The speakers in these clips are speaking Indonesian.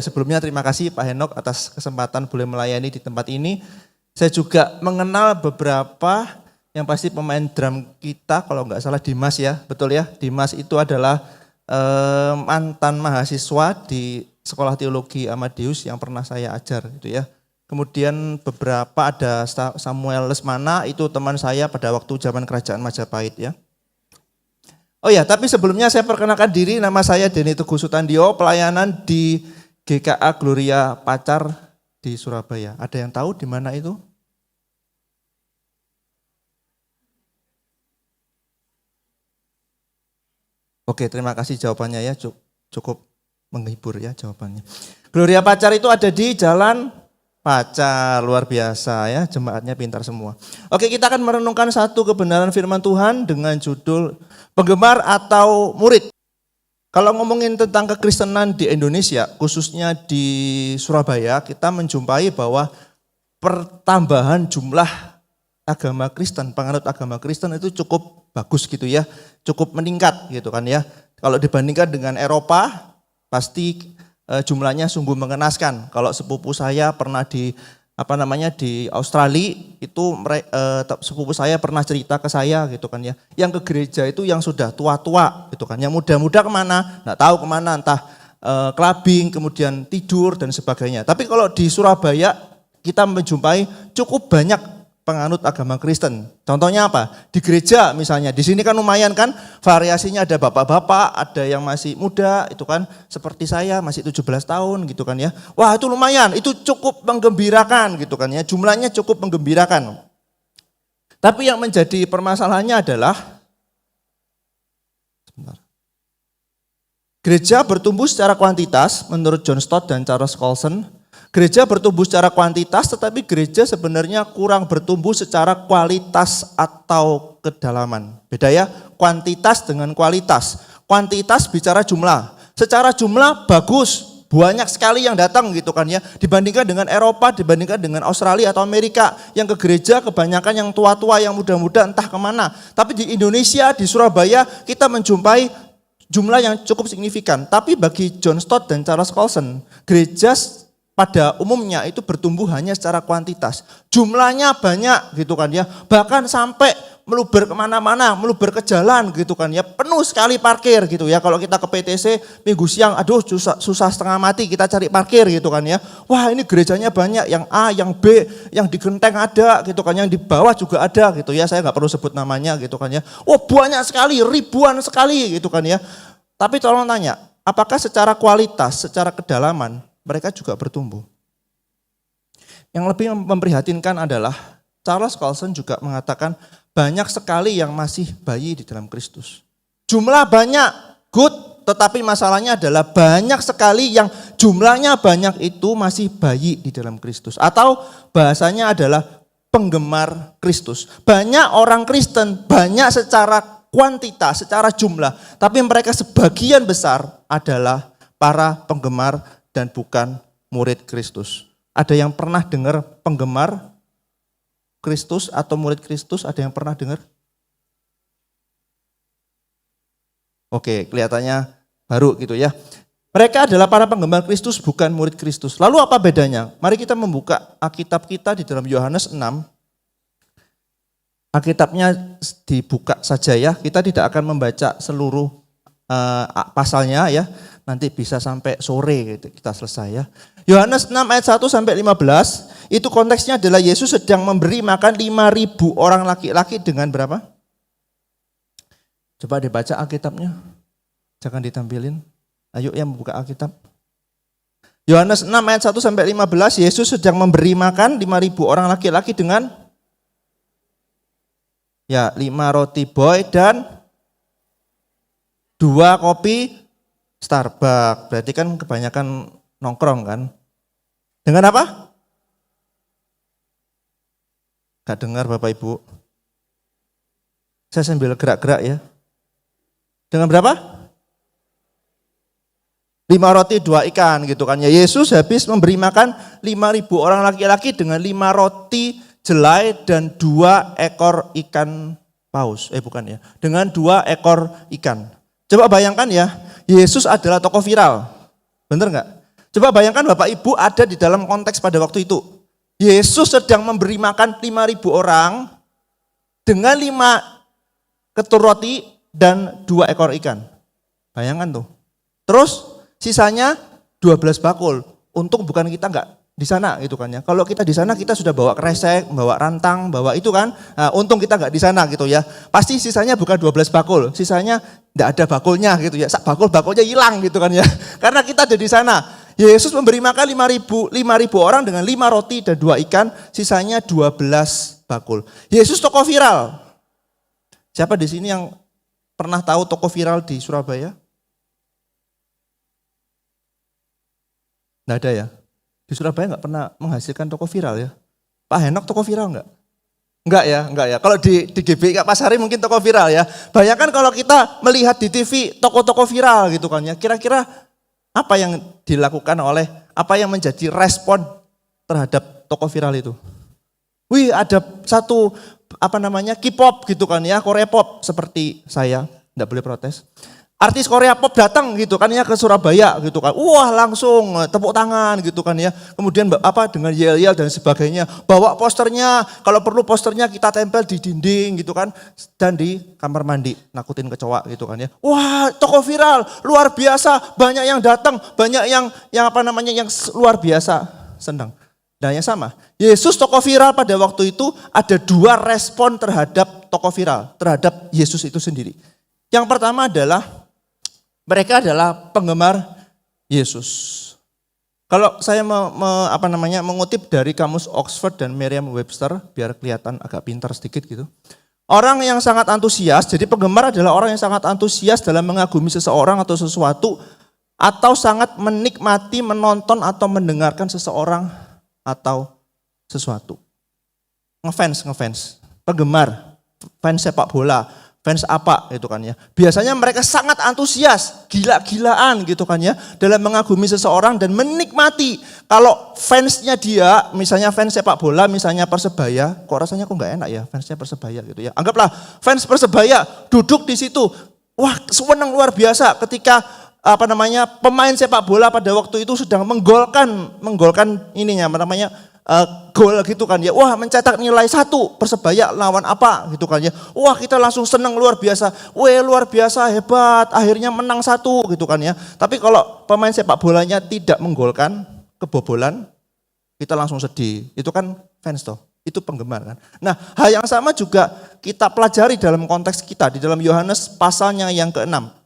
Sebelumnya terima kasih Pak Henok atas kesempatan boleh melayani di tempat ini. Saya juga mengenal beberapa yang pasti pemain drum kita, kalau nggak salah Dimas ya, betul ya. Dimas itu adalah mantan mahasiswa di Sekolah Teologi Amadeus yang pernah saya ajar gitu ya. Kemudian beberapa ada Samuel Lesmana, itu teman saya pada waktu zaman Kerajaan Majapahit ya. Oh ya, tapi sebelumnya saya perkenalkan diri, nama saya Denny Teguh Sutandio, pelayanan di GKA Gloria Pacar di Surabaya. Ada yang tahu di mana itu? Oke, terima kasih jawabannya ya, cukup menghibur ya jawabannya. Gloria Pacar itu ada di Jalan Pacar, luar biasa ya, jemaatnya pintar semua. Oke, kita akan merenungkan satu kebenaran firman Tuhan dengan judul Penggemar atau Murid. Kalau ngomongin tentang kekristenan di Indonesia, khususnya di Surabaya, kita menjumpai bahwa pertambahan jumlah agama Kristen, penganut agama Kristen itu cukup bagus gitu ya, cukup meningkat gitu kan ya. Kalau dibandingkan dengan Eropa, pasti jumlahnya sungguh mengenaskan. Kalau sepupu saya pernah di di Australia, itu sepupu saya pernah cerita ke saya gitu kan ya. Yang ke gereja itu yang sudah tua-tua gitu kan. Yang muda-muda kemana? Nggak tahu kemana, entah clubbing, kemudian tidur dan sebagainya. Tapi kalau di Surabaya kita menjumpai cukup banyak penganut agama Kristen. Contohnya apa? Di gereja misalnya, di sini kan lumayan kan variasinya, ada bapak-bapak, ada yang masih muda, itu kan seperti saya masih 17 tahun gitu kan ya. Wah itu lumayan, itu cukup menggembirakan gitu kan ya, jumlahnya cukup menggembirakan. Tapi yang menjadi permasalahannya adalah, gereja bertumbuh secara kuantitas menurut John Stott dan Charles Colson. Gereja bertumbuh secara kuantitas, tetapi gereja sebenarnya kurang bertumbuh secara kualitas atau kedalaman. Beda ya, kuantitas dengan kualitas. Kuantitas bicara jumlah. Secara jumlah bagus, banyak sekali yang datang gitu kan ya. Dibandingkan dengan Eropa, dibandingkan dengan Australia atau Amerika. Yang ke gereja kebanyakan yang tua-tua, yang muda-muda entah kemana. Tapi di Indonesia, di Surabaya kita menjumpai jumlah yang cukup signifikan. Tapi bagi John Stott dan Charles Colson, gereja pada umumnya itu bertumbuh hanya secara kuantitas. Jumlahnya banyak gitu kan ya. Bahkan sampai meluber kemana-mana, meluber ke jalan gitu kan ya. Penuh sekali parkir gitu ya. Kalau kita ke PTC minggu siang, aduh susah setengah mati kita cari parkir gitu kan ya. Wah ini gerejanya banyak, yang A, yang B, yang di Genteng ada gitu kan. Yang di bawah juga ada gitu ya. Saya nggak perlu sebut namanya gitu kan ya. Wah banyak sekali, ribuan sekali gitu kan ya. Tapi tolong tanya, apakah secara kualitas, secara kedalaman, mereka juga bertumbuh. Yang lebih memprihatinkan adalah Charles Colson juga mengatakan banyak sekali yang masih bayi di dalam Kristus. Jumlah banyak, good, tetapi masalahnya adalah banyak sekali yang jumlahnya banyak itu masih bayi di dalam Kristus. Atau bahasanya adalah penggemar Kristus. Banyak orang Kristen, banyak secara kuantitas, secara jumlah, tapi mereka sebagian besar adalah para penggemar dan bukan murid Kristus. Ada yang pernah dengar penggemar Kristus atau murid Kristus? Ada yang pernah dengar? Oke, kelihatannya baru gitu ya. Mereka adalah para penggemar Kristus, bukan murid Kristus. Lalu apa bedanya? Mari kita membuka Alkitab kita di dalam Yohanes 6. Alkitabnya dibuka saja ya. Kita tidak akan membaca seluruh pasalnya ya. Nanti bisa sampai sore gitu, kita selesai ya. Yohanes 6 ayat 1 sampai 15, itu konteksnya adalah Yesus sedang memberi makan 5.000 orang laki-laki dengan berapa? Coba dibaca Alkitabnya. Jangan ditampilin. Ayo yang membuka Alkitab. Yohanes 6 ayat 1 sampai 15, Yesus sedang memberi makan 5.000 orang laki-laki dengan 5 roti boy dan 2 kopi Starbucks. Berarti kan kebanyakan nongkrong kan. Dengan apa? Gak dengar Bapak Ibu. Saya sambil gerak-gerak ya. Dengan berapa? 5 roti 2 ikan gitu kan ya. Yesus habis memberi makan 5.000 orang laki-laki dengan 5 roti jelai dan 2 ekor ikan paus. Bukan ya. Dengan 2 ekor ikan. Coba bayangkan ya, Yesus adalah tokoh viral. Bener nggak? Coba bayangkan Bapak Ibu ada di dalam konteks pada waktu itu. Yesus sedang memberi makan 5.000 orang dengan 5 ketur roti dan 2 ekor ikan. Bayangkan tuh. Terus sisanya 12 bakul. Untung bukan kita enggak di sana gitu kan ya. Kalau kita di sana kita sudah bawa kresek, bawa rantang, bawa itu kan. Nah, untung kita enggak di sana gitu ya. Pasti sisanya bukan 12 bakul, sisanya enggak ada bakulnya gitu ya. Bakulnya hilang gitu kan ya. Karena kita ada di sana. Yesus memberi makan 5.000 orang dengan 5 roti dan 2 ikan, sisanya 12 bakul. Yesus tokoh viral. Siapa di sini yang pernah tahu toko viral di Surabaya? Nggak ada ya? Di Surabaya nggak pernah menghasilkan toko viral ya? Pak Henok toko viral nggak? Enggak ya. Kalau di GBI Kak Pasari mungkin toko viral ya. Bayangkan kalau kita melihat di TV toko-toko viral gitu kan ya. Kira-kira apa yang dilakukan apa yang menjadi respon terhadap toko viral itu? Wih, ada satu K-pop gitu kan ya, Korea pop seperti saya, enggak boleh protes. Artis Korea pop datang gitu kan ya ke Surabaya gitu kan. Wah, langsung tepuk tangan gitu kan ya. Kemudian dengan yel-yel dan sebagainya. Bawa posternya, kalau perlu posternya kita tempel di dinding gitu kan dan di kamar mandi, nakutin kecoa gitu kan ya. Wah, toko viral luar biasa, banyak yang datang, banyak yang luar biasa senang. Nah, yang sama, Yesus toko viral pada waktu itu ada 2 respon terhadap toko viral, terhadap Yesus itu sendiri. Yang pertama adalah mereka adalah penggemar Yesus. Kalau saya mengutip dari kamus Oxford dan Merriam-Webster, biar kelihatan agak pintar sedikit gitu. Orang yang sangat antusias, jadi penggemar adalah orang yang sangat antusias dalam mengagumi seseorang atau sesuatu, atau sangat menikmati, menonton atau mendengarkan seseorang atau sesuatu. Ngefans, penggemar, fans sepak bola, fans apa gitu kan ya. Biasanya mereka sangat antusias, gila-gilaan gitu kan ya, dalam mengagumi seseorang dan menikmati. Kalau fansnya dia, misalnya fans sepak bola, misalnya Persebaya, kok rasanya nggak enak ya fansnya Persebaya gitu ya. Anggaplah fans Persebaya duduk di situ, wah senang luar biasa ketika pemain sepak bola pada waktu itu sedang menggolkan gol gitu kan ya. Wah, mencetak nilai 1 Persebaya lawan apa gitu kan ya. Wah, kita langsung senang luar biasa. Weh, luar biasa, hebat, akhirnya menang 1 gitu kan ya. Tapi kalau pemain sepak bolanya tidak menggolkan, kebobolan, kita langsung sedih. Itu kan fans toh, itu penggemar kan. Nah, hal yang sama juga kita pelajari dalam konteks kita di dalam Yohanes pasalnya yang ke-6.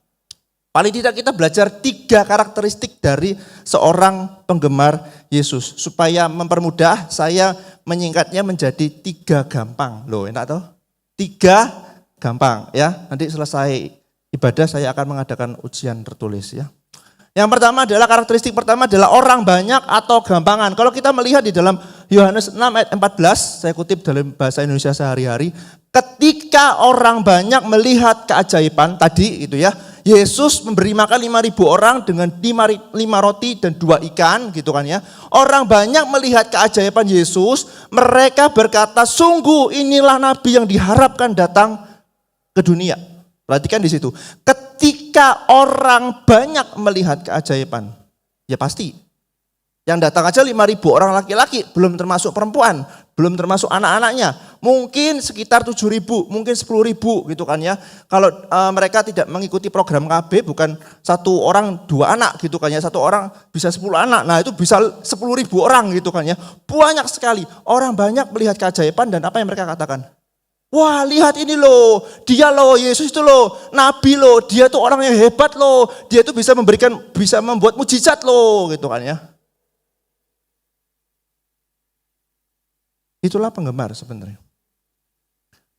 Paling tidak kita belajar 3 karakteristik dari seorang penggemar Yesus. Supaya mempermudah, saya menyingkatnya menjadi 3 gampang. Loh, enak toh? 3 gampang ya. Nanti selesai ibadah saya akan mengadakan ujian tertulis ya. Yang pertama adalah karakteristik pertama adalah orang banyak atau gampangan. Kalau kita melihat di dalam Yohanes 6 ayat 14, saya kutip dalam bahasa Indonesia sehari-hari. Ketika orang banyak melihat keajaiban tadi gitu ya. Yesus memberi makan 5.000 orang dengan 5 roti dan 2 ikan gitu kan ya. Orang banyak melihat keajaiban Yesus, mereka berkata, sungguh inilah nabi yang diharapkan datang ke dunia. Perhatikan di situ. Ketika orang banyak melihat keajaiban, ya pasti. Yang datang aja 5.000 orang laki-laki, belum termasuk perempuan, belum termasuk anak-anaknya. Mungkin sekitar 7.000, mungkin 10.000 gitu kan ya. Kalau mereka tidak mengikuti program KB, bukan 1 orang 2 anak gitu kan ya. 1 orang bisa 10 anak, nah itu bisa 10.000 orang gitu kan ya. Banyak sekali, orang banyak melihat keajaiban dan apa yang mereka katakan? Wah, lihat ini loh, dia loh, Yesus itu loh, nabi loh, dia tuh orang yang hebat loh, dia tuh bisa membuat mujizat loh gitu kan ya. Itulah penggemar sebenarnya.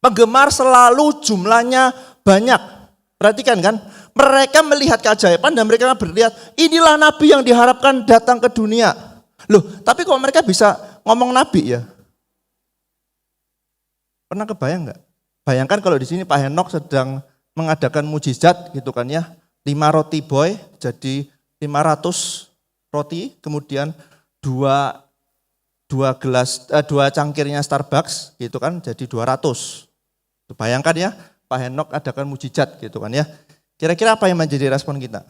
Penggemar selalu jumlahnya banyak. Perhatikan kan, mereka melihat keajaiban dan mereka berlihat, inilah nabi yang diharapkan datang ke dunia. Loh, tapi kok mereka bisa ngomong nabi ya? Pernah kebayang enggak? Bayangkan kalau di sini Pak Henok sedang mengadakan mujizat gitu kan ya. 5 roti boy jadi 500 roti, kemudian 2 cangkirnya Starbucks gitu kan jadi 200. Bayangkan ya, Pak Henok adakan mujizat gitu kan ya. Kira-kira apa yang menjadi respon kita?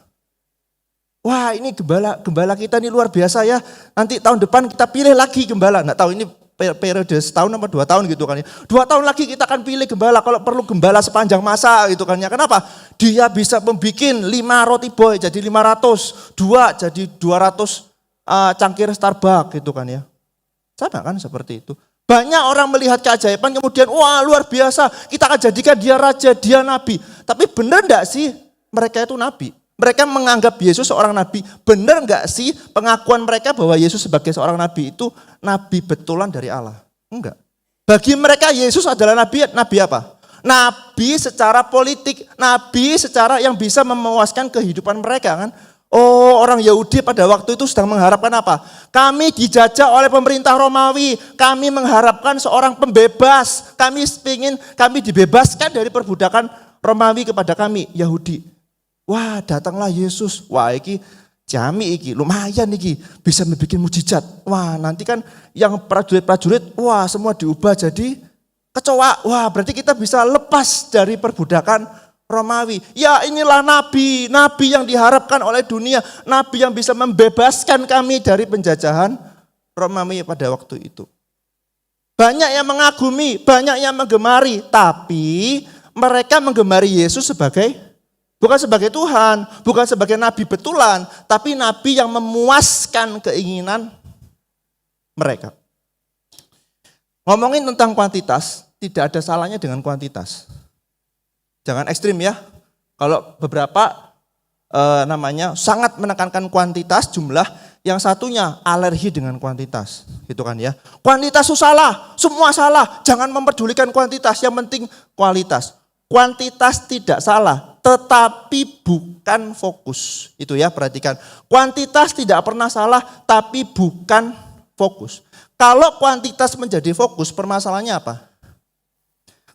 Wah ini gembala kita ini luar biasa ya. Nanti tahun depan kita pilih lagi gembala. Nggak tahu ini periode setahun atau 2 tahun gitu kan ya. 2 tahun lagi kita akan pilih gembala. Kalau perlu gembala sepanjang masa gitu kan ya. Kenapa? Dia bisa membuat 5 roti boy jadi 500. 2 jadi 200 cangkir Starbucks gitu kan ya. Sama kan seperti itu. Banyak orang melihat keajaiban kemudian wah luar biasa. Kita akan jadikan dia raja, dia nabi. Tapi benar enggak sih mereka itu nabi? Mereka menganggap Yesus seorang nabi. Benar enggak sih pengakuan mereka bahwa Yesus sebagai seorang nabi itu nabi betulan dari Allah? Enggak. Bagi mereka Yesus adalah nabi apa? Nabi secara politik, nabi secara yang bisa memuaskan kehidupan mereka kan. Oh orang Yahudi pada waktu itu sedang mengharapkan apa? Kami dijajah oleh pemerintah Romawi, kami mengharapkan seorang pembebas, kami dibebaskan dari perbudakan Romawi kepada kami Yahudi. Wah datanglah Yesus, wah iki jami iki, lumayan iki, bisa membuat mujizat. Wah nanti kan yang prajurit-prajurit, wah semua diubah jadi kecoa. Wah berarti kita bisa lepas dari perbudakan Romawi. Ya inilah nabi yang diharapkan oleh dunia, nabi yang bisa membebaskan kami dari penjajahan Romawi pada waktu itu. Banyak yang mengagumi, banyak yang menggemari, tapi mereka menggemari Yesus bukan sebagai Tuhan, bukan sebagai nabi betulan, tapi nabi yang memuaskan keinginan mereka. Ngomongin tentang kuantitas, tidak ada salahnya dengan kuantitas. Jangan ekstrim ya. Kalau beberapa sangat menekankan kuantitas jumlah, yang satunya alergi dengan kuantitas, gitu kan ya. Kuantitas itu salah, semua salah. Jangan memperdulikan kuantitas, yang penting kualitas. Kuantitas tidak salah, tetapi bukan fokus. Itu ya, perhatikan. Kuantitas tidak pernah salah, tapi bukan fokus. Kalau kuantitas menjadi fokus, permasalahannya apa?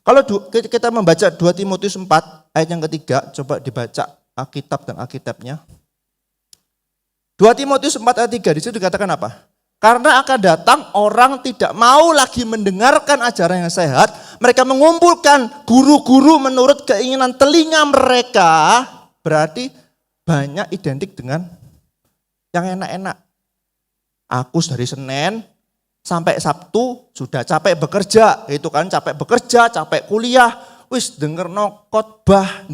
Kalau kita membaca 2 Timotius 4 ayat yang ketiga, coba dibaca Alkitab dan Alkitabnya. 2 Timotius 4 ayat 3, di situ dikatakan apa? Karena akan datang orang tidak mau lagi mendengarkan ajaran yang sehat. Mereka mengumpulkan guru-guru menurut keinginan telinga mereka. Berarti banyak identik dengan yang enak-enak. Aku dari Senin sampai Sabtu sudah capek bekerja. Itu kan capek bekerja, capek kuliah. Wis dengerno khotbah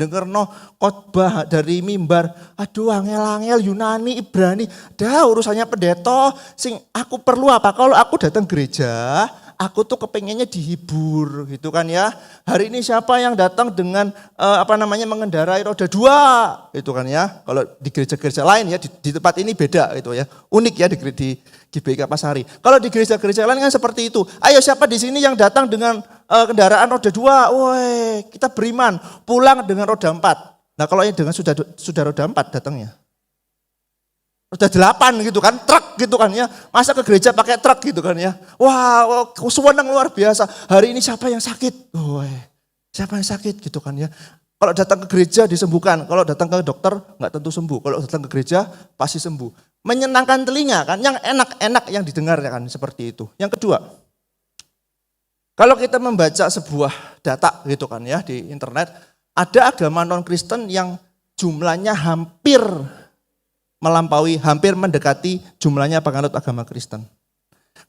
dari mimbar. Aduh angel-angel Yunani, Ibrani. Dah urusannya pendeta. Sing aku perlu apa? Kalau aku datang gereja, aku tuh kepengennya dihibur gitu kan ya. Hari ini siapa yang datang dengan mengendarai roda 2 gitu kan ya. Kalau di gereja-gereja lain ya di tempat ini beda gitu ya. Unik ya di GBK Pasari. Kalau di gereja-gereja lain kan seperti itu. Ayo siapa di sini yang datang dengan kendaraan roda 2? Woi, kita beriman. Pulang dengan roda 4. Nah kalau yang dengan sudah roda 4 datangnya. Roda 8 gitu kan, truk gitu kan ya. Masa ke gereja pakai truk gitu kan ya. Wah, kesuwenang luar biasa. Hari ini siapa yang sakit? Woi, siapa yang sakit gitu kan ya. Kalau datang ke gereja disembuhkan, kalau datang ke dokter nggak tentu sembuh. Kalau datang ke gereja pasti sembuh. Menyenangkan telinga kan, yang enak-enak yang didengar kan seperti itu. Yang kedua, kalau kita membaca sebuah data gitu kan ya di internet, ada agama non-Kristen yang jumlahnya hampir mendekati jumlahnya penganut agama Kristen.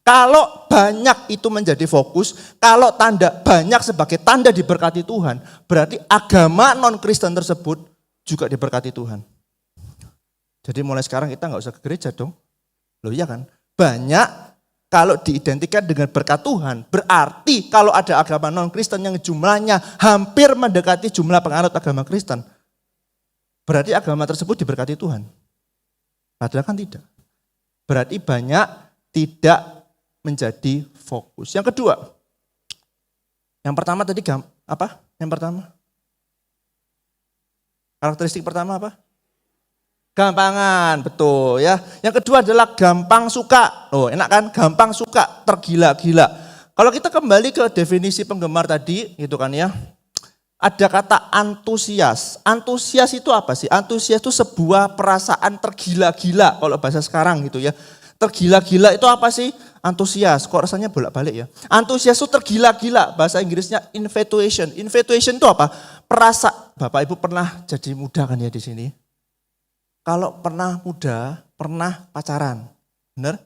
Kalau banyak itu menjadi fokus, kalau banyak sebagai tanda diberkati Tuhan, berarti agama non-Kristen tersebut juga diberkati Tuhan. Jadi mulai sekarang kita nggak usah ke gereja dong. Loh iya kan? Banyak kalau diidentikan dengan berkat Tuhan, berarti kalau ada agama non-Kristen yang jumlahnya hampir mendekati jumlah penganut agama Kristen, berarti agama tersebut diberkati Tuhan. Padahal kan tidak. Berarti banyak tidak menjadi fokus. Yang kedua, yang pertama tadi apa? Yang pertama? Karakteristik pertama apa? Gampangan, betul ya. Yang kedua adalah gampang suka. Oh enak kan? Gampang suka, tergila-gila. Kalau kita kembali ke definisi penggemar tadi, gitu kan ya. Ada kata antusias. Antusias itu apa sih? Antusias itu sebuah perasaan tergila-gila kalau bahasa sekarang gitu ya. Tergila-gila itu apa sih? Antusias. Kok rasanya bolak-balik ya? Antusias itu tergila-gila. Bahasa Inggrisnya infatuation. Infatuation itu apa? Bapak Ibu pernah jadi muda kan ya di sini? kalau pernah muda, pernah pacaran. Benar?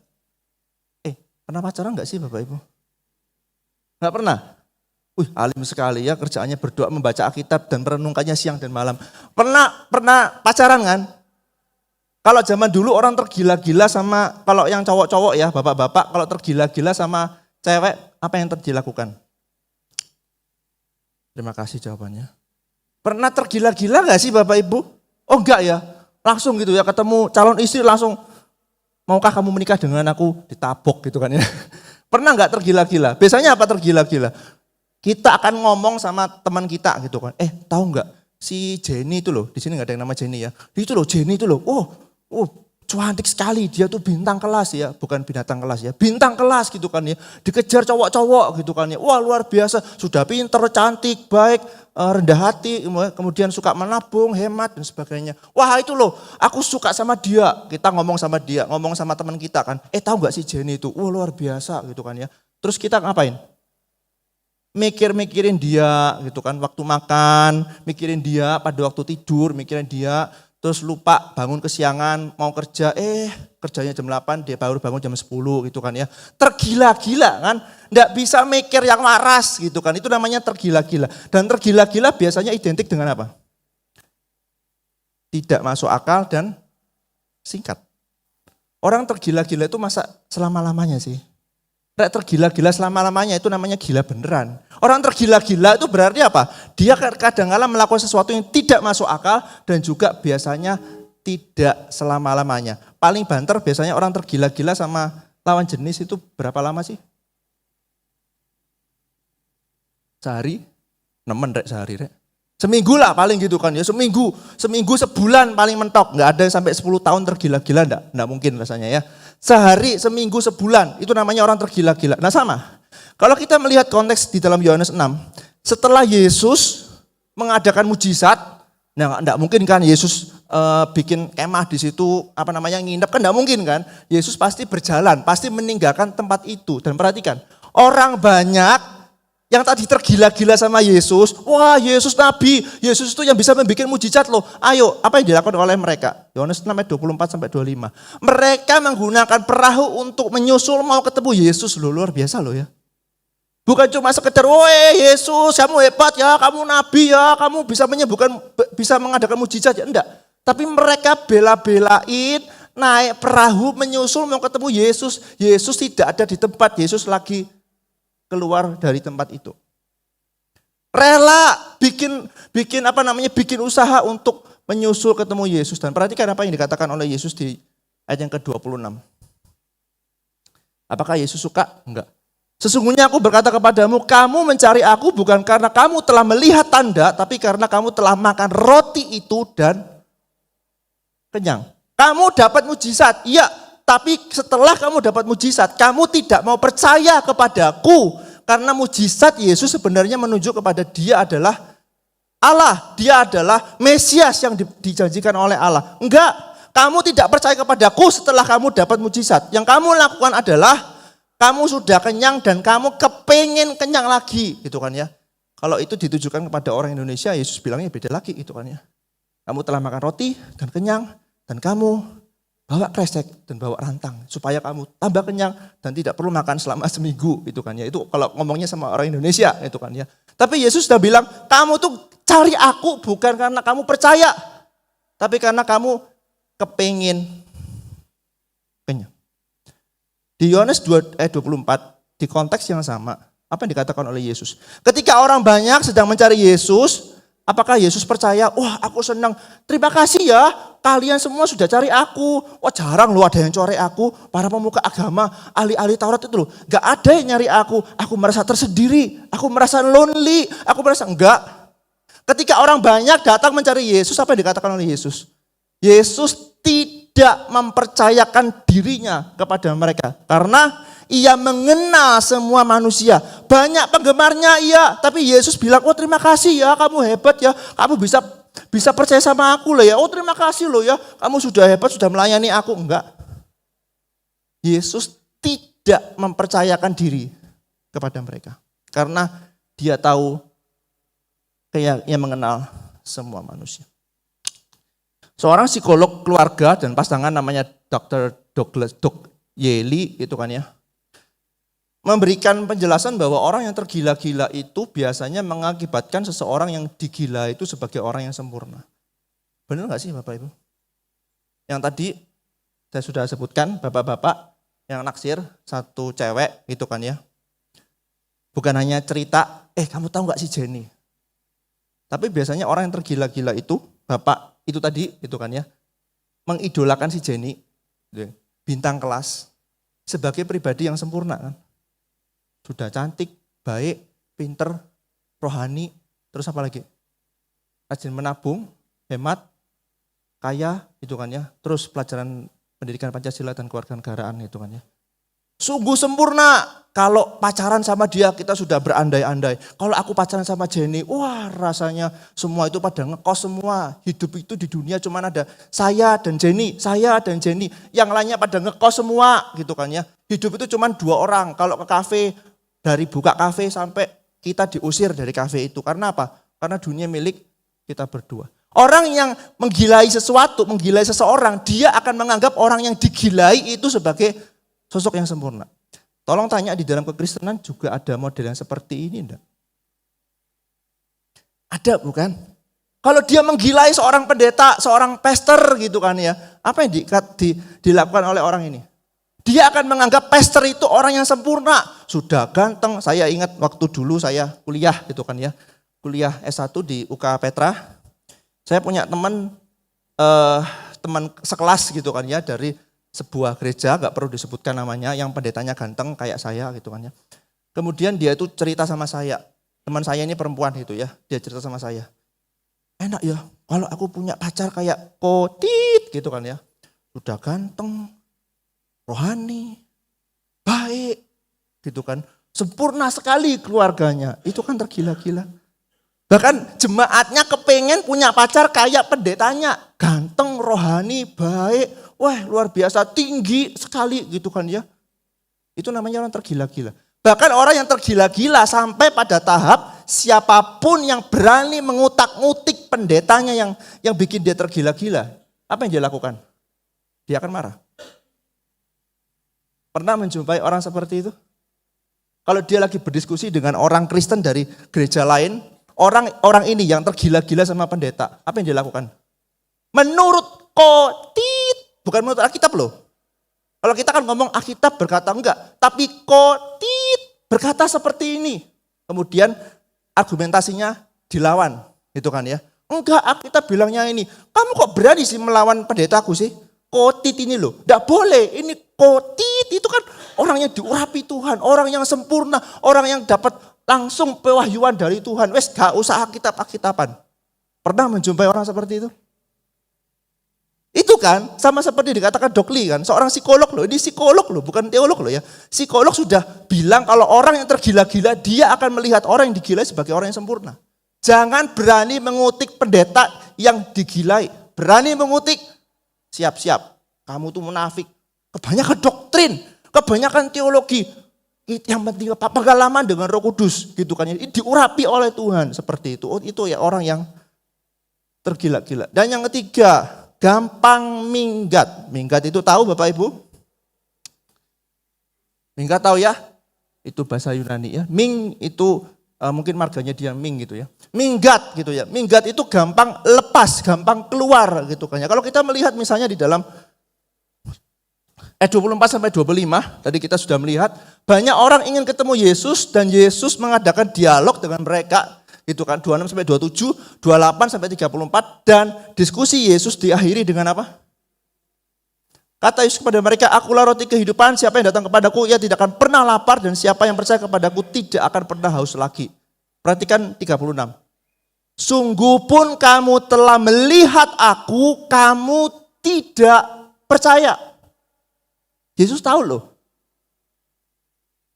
Pernah pacaran enggak sih Bapak Ibu? Enggak pernah? Alim sekali ya, kerjaannya berdoa, membaca Alkitab dan merenungkannya siang dan malam. Pernah pacaran kan? Kalau zaman dulu orang tergila-gila sama, kalau yang cowok-cowok ya, bapak-bapak, kalau tergila-gila sama cewek, apa yang dilakukan? Terima kasih jawabannya. Pernah tergila-gila enggak sih Bapak Ibu? Oh enggak ya, langsung gitu ya, ketemu calon istri langsung, maukah kamu menikah dengan aku? Ditabok gitu kan ya. Pernah enggak tergila-gila? Biasanya apa tergila-gila? Kita akan ngomong sama teman kita gitu kan. Tahu enggak si Jenny itu loh, di sini enggak ada yang nama Jenny ya. Itu loh Jenny itu loh. Cantik sekali, dia tuh bintang kelas ya, bukan binatang kelas ya. Bintang kelas gitu kan ya. Dikejar cowok-cowok gitu kan ya. Wah, luar biasa, sudah pinter, cantik, baik, rendah hati, kemudian suka menabung, hemat dan sebagainya. Wah, itu loh, aku suka sama dia. Kita ngomong sama dia, ngomong sama teman kita kan. Tahu enggak si Jenny itu? Wah, luar biasa gitu kan ya. Terus kita ngapain? Mikirin dia gitu kan, waktu makan, mikirin dia, pada waktu tidur, mikirin dia, terus lupa bangun kesiangan, mau kerja, kerjanya jam 8, dia baru bangun jam 10 gitu kan ya. Tergila-gila kan, enggak bisa mikir yang waras gitu kan, itu namanya tergila-gila. Dan tergila-gila biasanya identik dengan apa? Tidak masuk akal dan singkat. Orang tergila-gila itu masa selama-lamanya sih? Tergila-gila selama-lamanya itu namanya gila beneran. Orang tergila-gila itu berarti apa? Dia kadang-kala melakukan sesuatu yang tidak masuk akal dan juga biasanya tidak selama-lamanya. Paling banter biasanya orang tergila-gila sama lawan jenis itu berapa lama sih? Sehari? Nemen sehari. Seminggu lah paling gitu kan ya, seminggu, sebulan paling mentok. Enggak ada yang sampai 10 tahun tergila-gila, enggak mungkin rasanya ya. Sehari, seminggu, sebulan, itu namanya orang tergila-gila. Nah sama, kalau kita melihat konteks di dalam Yohanes 6, setelah Yesus mengadakan mujizat, nah enggak mungkin kan Yesus bikin kemah di situ, nginep kan enggak mungkin kan. Yesus pasti berjalan, pasti meninggalkan tempat itu. Dan perhatikan, orang banyak yang tadi tergila-gila sama Yesus, wah Yesus Nabi, Yesus itu yang bisa membuat mujizat loh. Ayo, apa yang dilakukan oleh mereka? Yohanes 6 ayat 24-25. Mereka menggunakan perahu untuk menyusul mau ketemu Yesus loh, luar biasa loh ya. Bukan cuma sekedar, Yesus kamu hebat ya, kamu Nabi ya, kamu bisa menyembuhkan, bisa mengadakan mujizat ya, enggak. Tapi mereka bela-belain, naik perahu menyusul mau ketemu Yesus. Yesus tidak ada di tempat, Yesus lagi keluar dari tempat itu. Rela bikin usaha untuk menyusul ketemu Yesus. Dan perhatikan apa yang dikatakan oleh Yesus di ayat yang ke-26. Apakah Yesus suka? Enggak. Sesungguhnya aku berkata kepadamu, kamu mencari aku bukan karena kamu telah melihat tanda, tapi karena kamu telah makan roti itu dan kenyang. Kamu dapat mujizat, iya. Tapi setelah kamu dapat mujizat, kamu tidak mau percaya kepadaku. Karena mujizat Yesus sebenarnya menunjuk kepada dia adalah Allah. Dia adalah Mesias yang dijanjikan oleh Allah. Enggak, kamu tidak percaya kepadaku setelah kamu dapat mujizat. Yang kamu lakukan adalah, kamu sudah kenyang dan kamu kepingin kenyang lagi. Gitu kan ya. Kalau itu ditujukan kepada orang Indonesia, Yesus bilangnya beda lagi gitu kan ya. Kamu telah makan roti dan kenyang dan kamu bawa kresek dan bawa rantang supaya kamu tambah kenyang dan tidak perlu makan selama seminggu gitu kan ya. Itu kalau ngomongnya sama orang Indonesia itu kan ya. Tapi Yesus sudah bilang, kamu tuh cari aku bukan karena kamu percaya, tapi karena kamu kepingin kenyang. Di Yohanes 2 ayat 24 di konteks yang sama, apa yang dikatakan oleh Yesus? Ketika orang banyak sedang mencari Yesus, apakah Yesus percaya? Wah, aku senang. Terima kasih ya, kalian semua sudah cari aku. Wah, jarang loh ada yang cari aku. Para pemuka agama, ahli-ahli Taurat itu loh. Gak ada yang nyari aku. Aku merasa tersendiri. Aku merasa lonely. Aku merasa enggak. Ketika orang banyak datang mencari Yesus, apa yang dikatakan oleh Yesus? Yesus tidak mempercayakan dirinya kepada mereka. Karena ia mengenal semua manusia. Banyak penggemarnya iya, tapi Yesus bilang, oh terima kasih ya, kamu hebat ya, kamu bisa percaya sama aku loh ya. Oh terima kasih loh ya, kamu sudah hebat, sudah melayani aku. Enggak. Yesus tidak mempercayakan diri kepada mereka. Karena dia tahu, ia mengenal semua manusia. Seorang psikolog keluarga dan pasangan namanya Dr. Douglas Yeli gitu kan ya. Memberikan penjelasan bahwa orang yang tergila-gila itu biasanya mengakibatkan seseorang yang digila itu sebagai orang yang sempurna. Benar nggak sih Bapak Ibu? Yang tadi saya sudah sebutkan, bapak-bapak yang naksir satu cewek gitu kan ya. Bukan hanya cerita, kamu tahu nggak si Jenny? Tapi biasanya orang yang tergila-gila itu, bapak itu tadi gitu kan ya, mengidolakan si Jenny, bintang kelas, sebagai pribadi yang sempurna kan. Sudah cantik, baik, pinter, rohani, terus apa lagi? Rajin menabung, hemat, kaya gitu kan ya. Terus pelajaran pendidikan Pancasila dan kewarganegaraan gitu kan ya. Sungguh sempurna. Kalau pacaran sama dia kita sudah berandai-andai. Kalau aku pacaran sama Jenny, wah rasanya semua itu pada ngekos semua. Hidup itu di dunia cuma ada saya dan Jenny, saya dan Jenny. Yang lainnya pada ngekos semua gitu kan ya. Hidup itu cuma 2 orang. Kalau ke kafe, dari buka kafe sampai kita diusir dari kafe itu. Karena apa? Karena dunia milik kita berdua. Orang yang menggilai sesuatu, menggilai seseorang, dia akan menganggap orang yang digilai itu sebagai sosok yang sempurna. Tolong tanya di dalam kekristenan juga ada model yang seperti ini enggak? Ada bukan? Kalau dia menggilai seorang pendeta, seorang pastor gitu kan ya, apa yang dilakukan oleh orang ini? Dia akan menganggap pastor itu orang yang sempurna, sudah ganteng. Saya ingat waktu dulu saya kuliah gitu kan ya, kuliah S1 di UK Petra. Saya punya teman sekelas gitu kan ya dari sebuah gereja, gak perlu disebutkan namanya, yang pendetanya ganteng kayak saya gitu kan ya. Kemudian dia itu cerita sama saya, teman saya ini perempuan gitu ya, dia cerita sama saya. Enak ya kalau aku punya pacar kayak Kotit gitu kan ya. Sudah ganteng, rohani, baik gitu kan. Sempurna sekali keluarganya, itu kan tergila-gila. Bahkan jemaatnya kepengen punya pacar kayak pendetanya. Ganteng, rohani, baik. Wah luar biasa, tinggi sekali gitu kan ya. Itu namanya orang tergila-gila. Bahkan orang yang tergila-gila sampai pada tahap siapapun yang berani mengutak-ngutik pendetanya yang bikin dia tergila-gila. Apa yang dia lakukan? Dia akan marah. Pernah menjumpai orang seperti itu? Kalau dia lagi berdiskusi dengan orang Kristen dari gereja lain, orang ini yang tergila-gila sama pendeta, apa yang dia lakukan? Menurut Kotit, bukan menurut Alkitab loh. Kalau kita kan ngomong Alkitab berkata enggak, tapi Kotit berkata seperti ini. Kemudian argumentasinya dilawan, gitu kan ya. Enggak, Alkitab bilangnya ini. Kamu kok berani sih melawan pendetaku sih? Kotit ini loh, enggak boleh. Ini Kotit itu kan orang yang diurapi Tuhan, orang yang sempurna, orang yang dapat langsung pewahyuan dari Tuhan. Wes gak usah Alkitaban. Pernah menjumpai orang seperti itu? Itu kan sama seperti dikatakan Dokli kan, seorang psikolog loh, ini psikolog loh, bukan teolog loh ya. Psikolog sudah bilang kalau orang yang tergila-gila dia akan melihat orang yang digilai sebagai orang yang sempurna. Jangan berani mengutik pendeta yang digilai. Berani mengutik, siap-siap, kamu tuh munafik. Kebanyakan doktrin, kebanyakan teologi. Yang penting pengalaman dengan Roh Kudus gitu kan. Ini diurapi oleh Tuhan seperti itu. Oh, itu ya orang yang tergila-gila. Dan yang ketiga, gampang minggat. Minggat itu tahu Bapak Ibu? Minggat tahu ya? Itu bahasa Yunani ya. Ming itu mungkin marganya dia Ming gitu ya. Minggat gitu ya. Minggat itu gampang lepas, gampang keluar gitu kan ya. Kalau kita melihat misalnya di dalam ayat 24 sampai 25, tadi kita sudah melihat banyak orang ingin ketemu Yesus dan Yesus mengadakan dialog dengan mereka. Gitu kan, 26 sampai 27, 28 sampai 34 dan diskusi Yesus diakhiri dengan apa? Kata Yesus kepada mereka, akulah roti kehidupan, siapa yang datang kepadaku ia tidak akan pernah lapar dan siapa yang percaya kepadaku tidak akan pernah haus lagi. Perhatikan 36. Sungguh pun kamu telah melihat aku, kamu tidak percaya. Yesus tahu loh.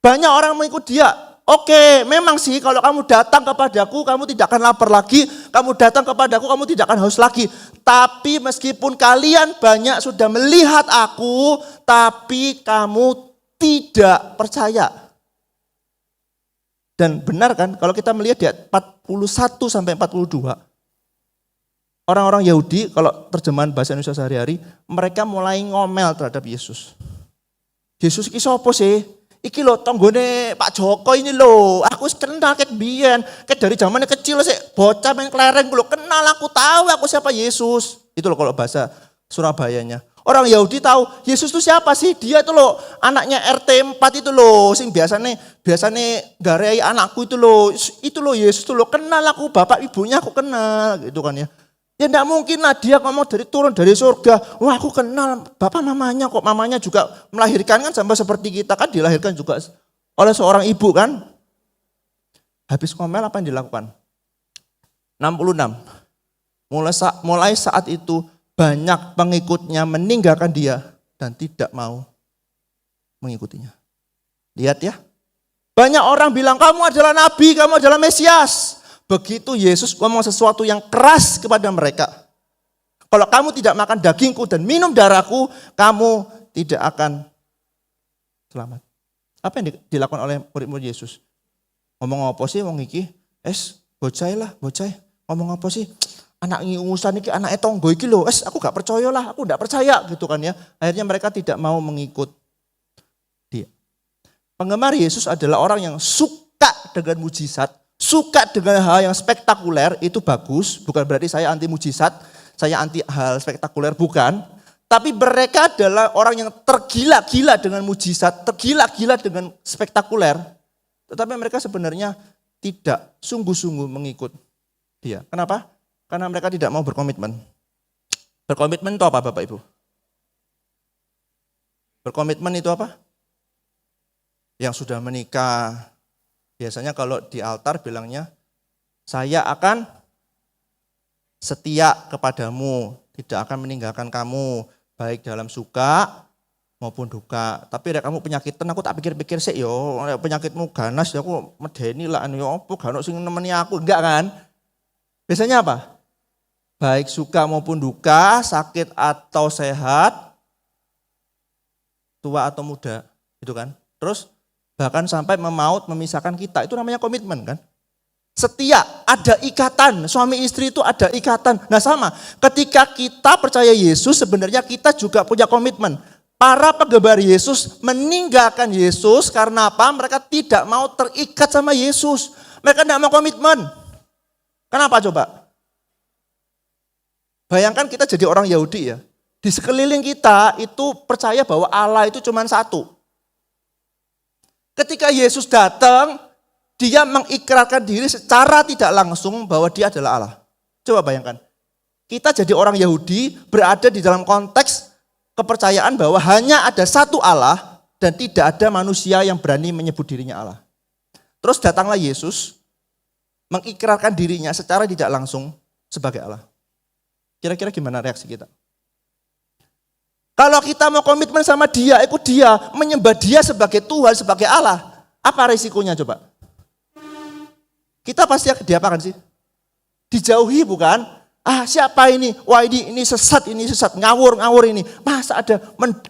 Banyak orang mengikut dia. Oke, memang sih kalau kamu datang kepadaku, kamu tidak akan lapar lagi. Kamu datang kepadaku, kamu tidak akan haus lagi. Tapi meskipun kalian banyak sudah melihat aku, tapi kamu tidak percaya. Dan benar kan, kalau kita melihat di ayat 41 sampai 42. Orang-orang Yahudi, kalau terjemahan bahasa Indonesia sehari-hari, mereka mulai ngomel terhadap Yesus. Yesus iki sapa sih? Iki lho tanggone Pak Joko ini lho. Aku kenal ket biyen, ket dari zamannya kecil sih bocah main kelereng lho, kenal aku tahu aku siapa Yesus. Itu loh kalau bahasa Surabayanya. Orang Yahudi tahu Yesus itu siapa sih? Dia itu loh anaknya RT 4 itu loh, sing biasanya garai anakku itu loh. Itu loh Yesus itu loh, kenal aku, bapak ibunya aku kenal gitu kan ya. Ya enggak mungkin lah dia ngomong turun dari surga. Wah aku kenal bapak mamanya kok. Mamanya juga melahirkan kan sama seperti kita kan dilahirkan juga oleh seorang ibu kan. Habis ngomel apa yang dilakukan? 66. Mulai saat itu banyak pengikutnya meninggalkan dia dan tidak mau mengikutinya. Lihat ya. Banyak orang bilang kamu adalah nabi, kamu adalah Mesias. Begitu Yesus ngomong sesuatu yang keras kepada mereka. Kalau kamu tidak makan dagingku dan minum darahku, kamu tidak akan selamat. Apa yang dilakukan oleh murid-murid Yesus? Ngomong apa sih wong iki? Bocah. Ngomong apa sih? Anak ngiungusan iki, anak etonggo iki lho. Aku gak percaya lah, aku gak percaya gitu kan ya. Akhirnya mereka tidak mau mengikut dia. Penggemar Yesus adalah orang yang suka dengan mujizat. Suka dengan hal yang spektakuler, itu bagus. Bukan berarti saya anti mujizat, saya anti hal spektakuler, bukan. Tapi mereka adalah orang yang tergila-gila dengan mujizat, tergila-gila dengan spektakuler. Tetapi mereka sebenarnya tidak sungguh-sungguh mengikut dia. Kenapa? Karena mereka tidak mau berkomitmen. Berkomitmen itu apa Bapak Ibu? Berkomitmen itu apa? Yang sudah menikah, biasanya kalau di altar bilangnya, saya akan setia kepadamu, tidak akan meninggalkan kamu, baik dalam suka maupun duka. Tapi kamu penyakitan, aku tak pikir-pikir sih, yo penyakitmu ganas, ya aku medeni lah, yo apa gak ono sing nemeni aku, enggak kan? Biasanya apa? Baik suka maupun duka, sakit atau sehat, tua atau muda, gitu kan? Terus bahkan sampai memaut memisahkan kita, itu namanya komitmen kan? Setia, ada ikatan, suami istri itu ada ikatan. Nah sama, ketika kita percaya Yesus sebenarnya kita juga punya komitmen. Para penggemar Yesus meninggalkan Yesus karena apa? Mereka tidak mau terikat sama Yesus. Mereka tidak mau komitmen. Kenapa coba? Bayangkan kita jadi orang Yahudi ya. Di sekeliling kita itu percaya bahwa Allah itu cuma satu. Ketika Yesus datang, dia mengikrarkan diri secara tidak langsung bahwa dia adalah Allah. Coba bayangkan. Kita jadi orang Yahudi berada di dalam konteks kepercayaan bahwa hanya ada satu Allah dan tidak ada manusia yang berani menyebut dirinya Allah. Terus datanglah Yesus mengikrarkan dirinya secara tidak langsung sebagai Allah. Kira-kira gimana reaksi kita? Kalau kita mau komitmen sama dia, ikut dia, menyembah dia sebagai Tuhan, sebagai Allah, apa resikonya coba? Kita pasti diapakan sih? Dijauhi bukan? Siapa ini? Wah ini sesat, ngawur ini. Masa ada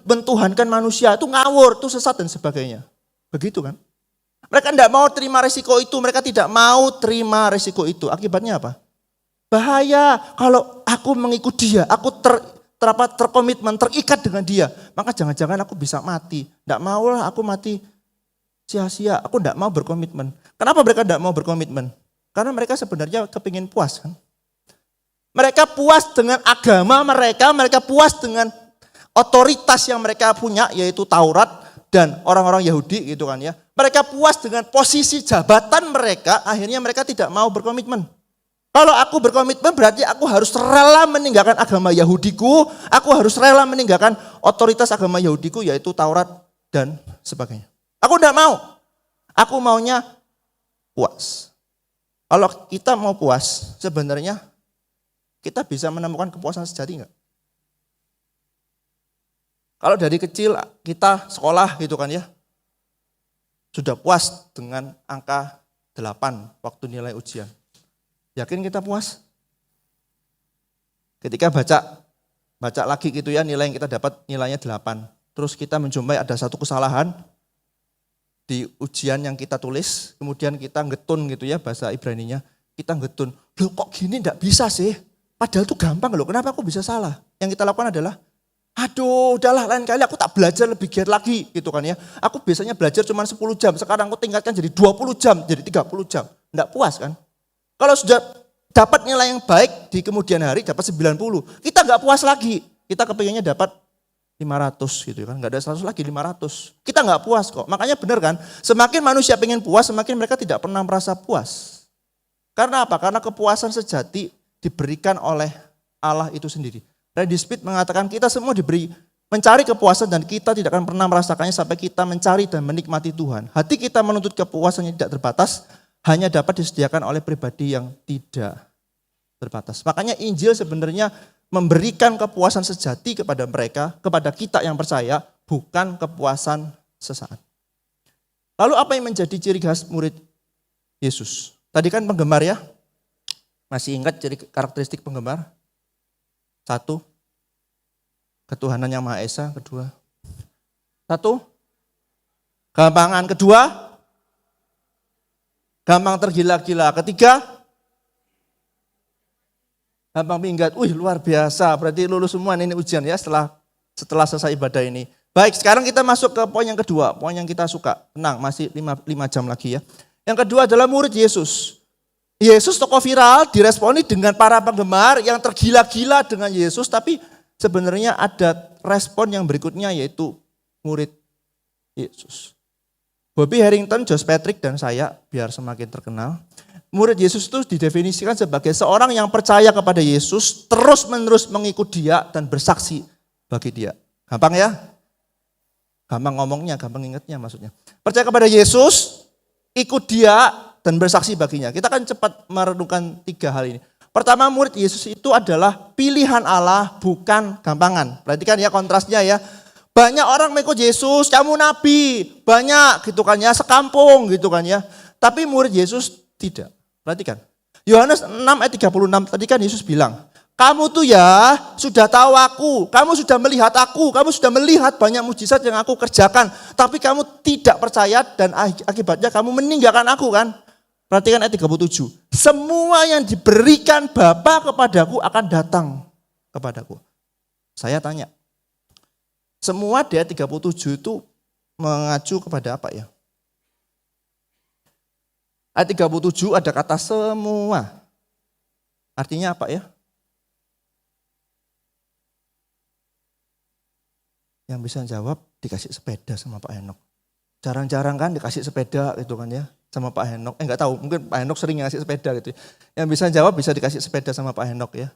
mentuhankan manusia, itu ngawur, itu sesat dan sebagainya. Begitu kan? Mereka tidak mau terima resiko itu, mereka tidak mau terima resiko itu. Akibatnya apa? Bahaya, kalau aku mengikut dia, aku terkomitmen, terikat dengan dia, maka jangan-jangan aku bisa mati. Tidak maulah aku mati sia-sia, aku tidak mau berkomitmen. Kenapa mereka tidak mau berkomitmen? Karena mereka sebenarnya kepingin puas kan. Mereka puas dengan agama mereka puas dengan otoritas yang mereka punya, yaitu Taurat dan orang-orang Yahudi gitu kan ya. Mereka puas dengan posisi jabatan mereka, akhirnya mereka tidak mau berkomitmen. Kalau aku berkomitmen berarti aku harus rela meninggalkan agama Yahudiku, aku harus rela meninggalkan otoritas agama Yahudiku yaitu Taurat dan sebagainya. Aku tidak mau, aku maunya puas. Kalau kita mau puas, sebenarnya kita bisa menemukan kepuasan sejati enggak? Kalau dari kecil kita sekolah gitu kan ya, sudah puas dengan angka 8 waktu nilai ujian. Yakin kita puas? Ketika baca lagi gitu ya, nilai yang kita dapat nilainya 8. Terus kita menjumpai ada satu kesalahan di ujian yang kita tulis, kemudian kita ngetun gitu ya bahasa Ibraninya, kita ngetun. Loh kok gini enggak bisa sih? Padahal itu gampang loh, kenapa aku bisa salah? Yang kita lakukan adalah, aduh udahlah lain kali aku tak belajar lebih giat lagi gitu kan ya. Aku biasanya belajar cuma 10 jam, sekarang aku tingkatkan jadi 20 jam, jadi 30 jam. Enggak puas kan? Kalau sudah dapat nilai yang baik di kemudian hari dapat 90, kita enggak puas lagi. Kita kepinginnya dapat 500 gitu kan, enggak ada 100 lagi, 500. Kita enggak puas kok, makanya benar kan, semakin manusia pengen puas, semakin mereka tidak pernah merasa puas. Karena apa? Karena kepuasan sejati diberikan oleh Allah itu sendiri. Randy Smith mengatakan kita semua diberi mencari kepuasan dan kita tidak akan pernah merasakannya sampai kita mencari dan menikmati Tuhan. Hati kita menuntut kepuasan yang tidak terbatas hanya dapat disediakan oleh pribadi yang tidak terbatas. Makanya Injil sebenarnya memberikan kepuasan sejati kepada mereka, kepada kita yang percaya, bukan kepuasan sesaat. Lalu apa yang menjadi ciri khas murid Yesus? Tadi kan penggemar ya, masih ingat ciri karakteristik penggemar? 1, ketuhanan yang Maha Esa. 2, 1, gampangan. 2, gampang tergila-gila. 3, gampang minggat. Wih luar biasa, berarti lulus semua ini ujian ya setelah selesai ibadah ini. Baik, sekarang kita masuk ke poin yang kedua, poin yang kita suka. Tenang, masih 5 jam lagi ya. Yang kedua adalah murid Yesus. Yesus tokoh viral diresponi dengan para penggemar yang tergila-gila dengan Yesus, tapi sebenarnya ada respon yang berikutnya yaitu murid Yesus. Bobby Harrington, Josh Patrick, dan saya biar semakin terkenal. Murid Yesus itu didefinisikan sebagai seorang yang percaya kepada Yesus, terus-menerus mengikut dia dan bersaksi bagi dia. Gampang ya? Gampang ngomongnya, gampang ingatnya maksudnya. Percaya kepada Yesus, ikut dia dan bersaksi baginya. Kita akan cepat merenungkan 3 hal ini. Pertama, murid Yesus itu adalah pilihan Allah, bukan gampangan. Perhatikan ya kontrasnya ya. Banyak orang mengikut Yesus, kamu nabi, banyak gitu kan ya, sekampung gitu kan ya. Tapi murid Yesus tidak. Perhatikan. Yohanes 6 ayat 36, tadi kan Yesus bilang, kamu tuh ya sudah tahu aku, kamu sudah melihat aku, kamu sudah melihat banyak mujizat yang aku kerjakan. Tapi kamu tidak percaya dan akibatnya kamu meninggalkan aku kan. Perhatikan ayat 37. Semua yang diberikan Bapa kepadaku akan datang kepadaku. Saya tanya, semua di ayat 37 itu mengacu kepada apa ya? Ayat 37 ada kata semua. Artinya apa ya? Yang bisa jawab dikasih sepeda sama Pak Henok. Jarang-jarang kan dikasih sepeda gitu kan ya sama Pak Henok. Enggak tahu, mungkin Pak Henok sering ngasih sepeda gitu. Yang bisa jawab bisa dikasih sepeda sama Pak Henok ya.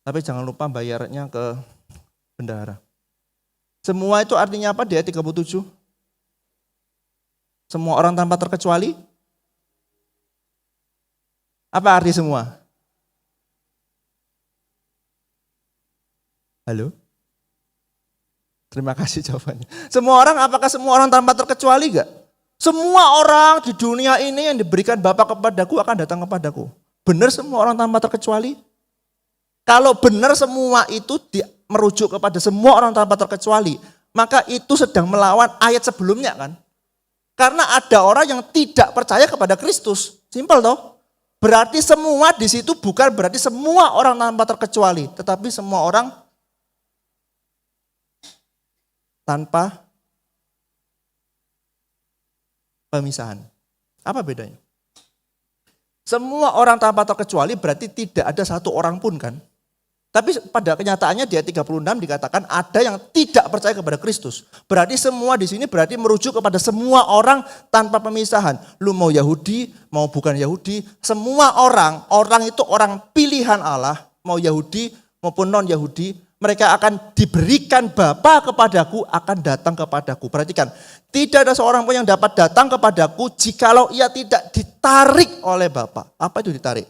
Tapi jangan lupa bayarnya ke bendahara. Semua itu artinya apa di ayat 37? Semua orang tanpa terkecuali? Apa arti semua? Halo? Terima kasih jawabannya. Semua orang, apakah semua orang tanpa terkecuali enggak? Semua orang di dunia ini yang diberikan Bapa kepadaku akan datang kepadaku. Benar semua orang tanpa terkecuali? Kalau benar semua itu merujuk kepada semua orang tanpa terkecuali, maka itu sedang melawan ayat sebelumnya kan? Karena ada orang yang tidak percaya kepada Kristus. Simpel toh? Berarti semua di situ bukan berarti semua orang tanpa terkecuali, tetapi semua orang tanpa pemisahan. Apa bedanya? Semua orang tanpa terkecuali berarti tidak ada satu orang pun kan. Tapi pada kenyataannya di ayat 36 dikatakan ada yang tidak percaya kepada Kristus. Berarti semua di sini berarti merujuk kepada semua orang tanpa pemisahan. Lu mau Yahudi, mau bukan Yahudi, semua orang itu orang pilihan Allah, mau Yahudi maupun non-Yahudi, mereka akan diberikan Bapa kepadaku, akan datang kepadaku. Perhatikan, tidak ada seorang pun yang dapat datang kepadaku jikalau ia tidak ditarik oleh Bapa. Apa itu ditarik?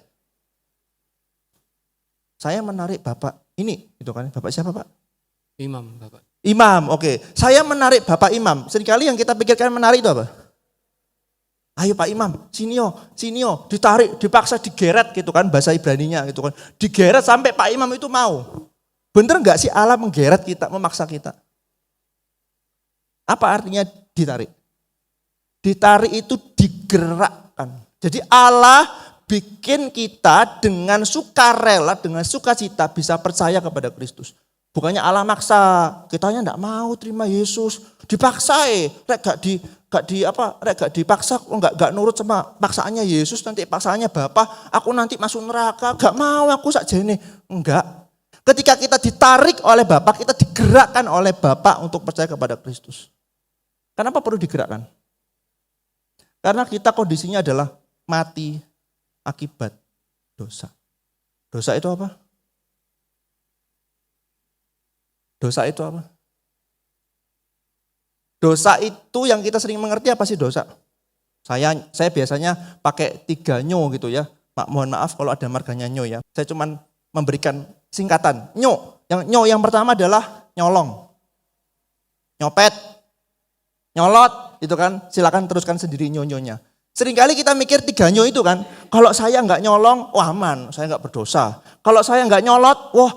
Saya menarik Bapak ini, gitu kan? Bapak siapa Pak? Imam, Bapak. Imam, oke. Saya menarik Bapak Imam. Seringkali yang kita pikirkan menarik itu apa? Ayo Pak Imam, sinio, ditarik, dipaksa, digeret gitu kan, bahasa Ibraninya gitu kan. Digeret sampai Pak Imam itu mau. Bener nggak sih Allah menggeret kita, memaksa kita? Apa artinya ditarik? Ditarik itu digerakkan. Jadi Allah bikin kita dengan sukarela, dengan sukacita bisa percaya kepada Kristus. Bukannya Allah maksa, kitanya enggak mau terima Yesus, dipaksa gak dipaksa, enggak nurut sama paksaannya Yesus, nanti paksaannya Bapa, aku nanti masuk neraka, gak mau aku sakjane. Enggak. Ketika kita ditarik oleh Bapa, kita digerakkan oleh Bapa untuk percaya kepada Kristus. Kenapa perlu digerakkan? Karena kita kondisinya adalah mati akibat dosa. Dosa itu apa? Dosa itu apa? Dosa itu yang kita sering mengerti apa sih dosa? Saya biasanya pakai 3 nyo gitu ya. Mohon maaf kalau ada marganya nyo ya. Saya cuman memberikan singkatan. Nyo. Yang pertama adalah nyolong. Nyopet. Nyolot, itu kan. Silakan teruskan sendiri nyo-nyonya. Seringkali kita mikir 3 nyo itu kan. Kalau saya enggak nyolong, wah aman, saya enggak berdosa. Kalau saya enggak nyolot, wah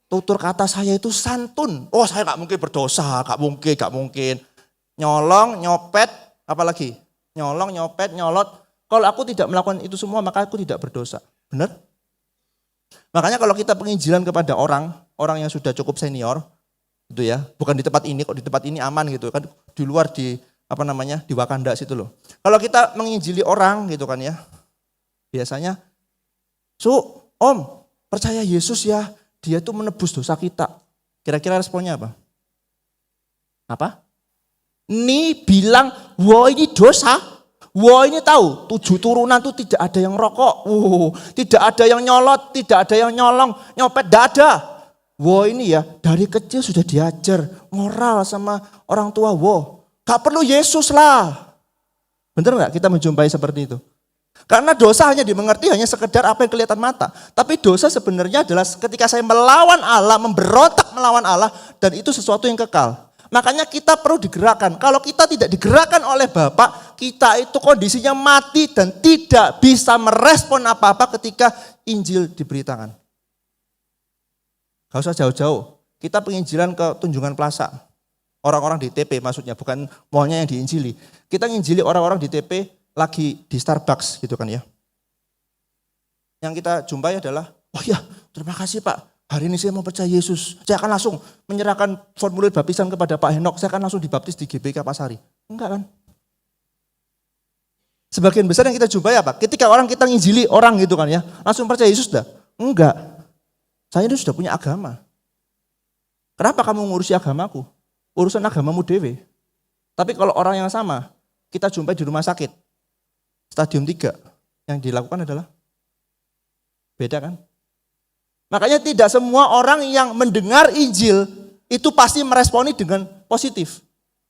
tutur kata saya itu santun. Oh saya gak mungkin berdosa, gak mungkin. Nyolong, nyopet, apalagi? Nyolong, nyopet, nyolot. Kalau aku tidak melakukan itu semua maka aku tidak berdosa. Benar? Makanya kalau kita penginjilan kepada orang yang sudah cukup senior, gitu ya. Bukan di tempat ini, kok di tempat ini aman gitu kan. Di luar di Wakanda situ loh. Kalau kita menginjili orang gitu kan ya. Biasanya, Om, percaya Yesus ya. Dia tuh menebus dosa kita. Kira-kira responnya apa? Apa? Ini bilang, wah ini dosa. Wah ini tahu, 7 turunan tuh tidak ada yang rokok. Tidak ada yang nyolot, tidak ada yang nyolong, nyopet, tidak ada. Wah ini ya, dari kecil sudah diajar moral sama orang tua. Wah, gak perlu Yesus lah. Bener gak kita menjumpai seperti itu? Karena dosa hanya dimengerti hanya sekedar apa yang kelihatan mata. Tapi dosa sebenarnya adalah ketika saya melawan Allah, memberontak melawan Allah, dan itu sesuatu yang kekal. Makanya kita perlu digerakkan. Kalau kita tidak digerakkan oleh Bapa, kita itu kondisinya mati dan tidak bisa merespon apa-apa ketika Injil diberitakan. Gak usah jauh-jauh. Kita penginjilan ke Tunjungan Plaza. Orang-orang di TP maksudnya, bukan maunya yang diinjili. Kita nginjili orang-orang di TP lagi di Starbucks gitu kan ya. Yang kita jumpai adalah, oh ya terima kasih Pak, hari ini saya mau percaya Yesus. Saya akan langsung menyerahkan formulir baptisan kepada Pak Henok, saya akan langsung dibaptis di GBK Pasari. Enggak kan? Sebagian besar yang kita jumpai apa? Ketika orang kita nginjili orang gitu kan ya, langsung percaya Yesus dah? Enggak. Saya ini sudah punya agama. Kenapa kamu ngurusi agamaku? Urusan agamamu dewe. Tapi kalau orang yang sama, kita jumpai di rumah sakit. Stadium 3 yang dilakukan adalah beda kan? Makanya tidak semua orang yang mendengar Injil itu pasti meresponi dengan positif.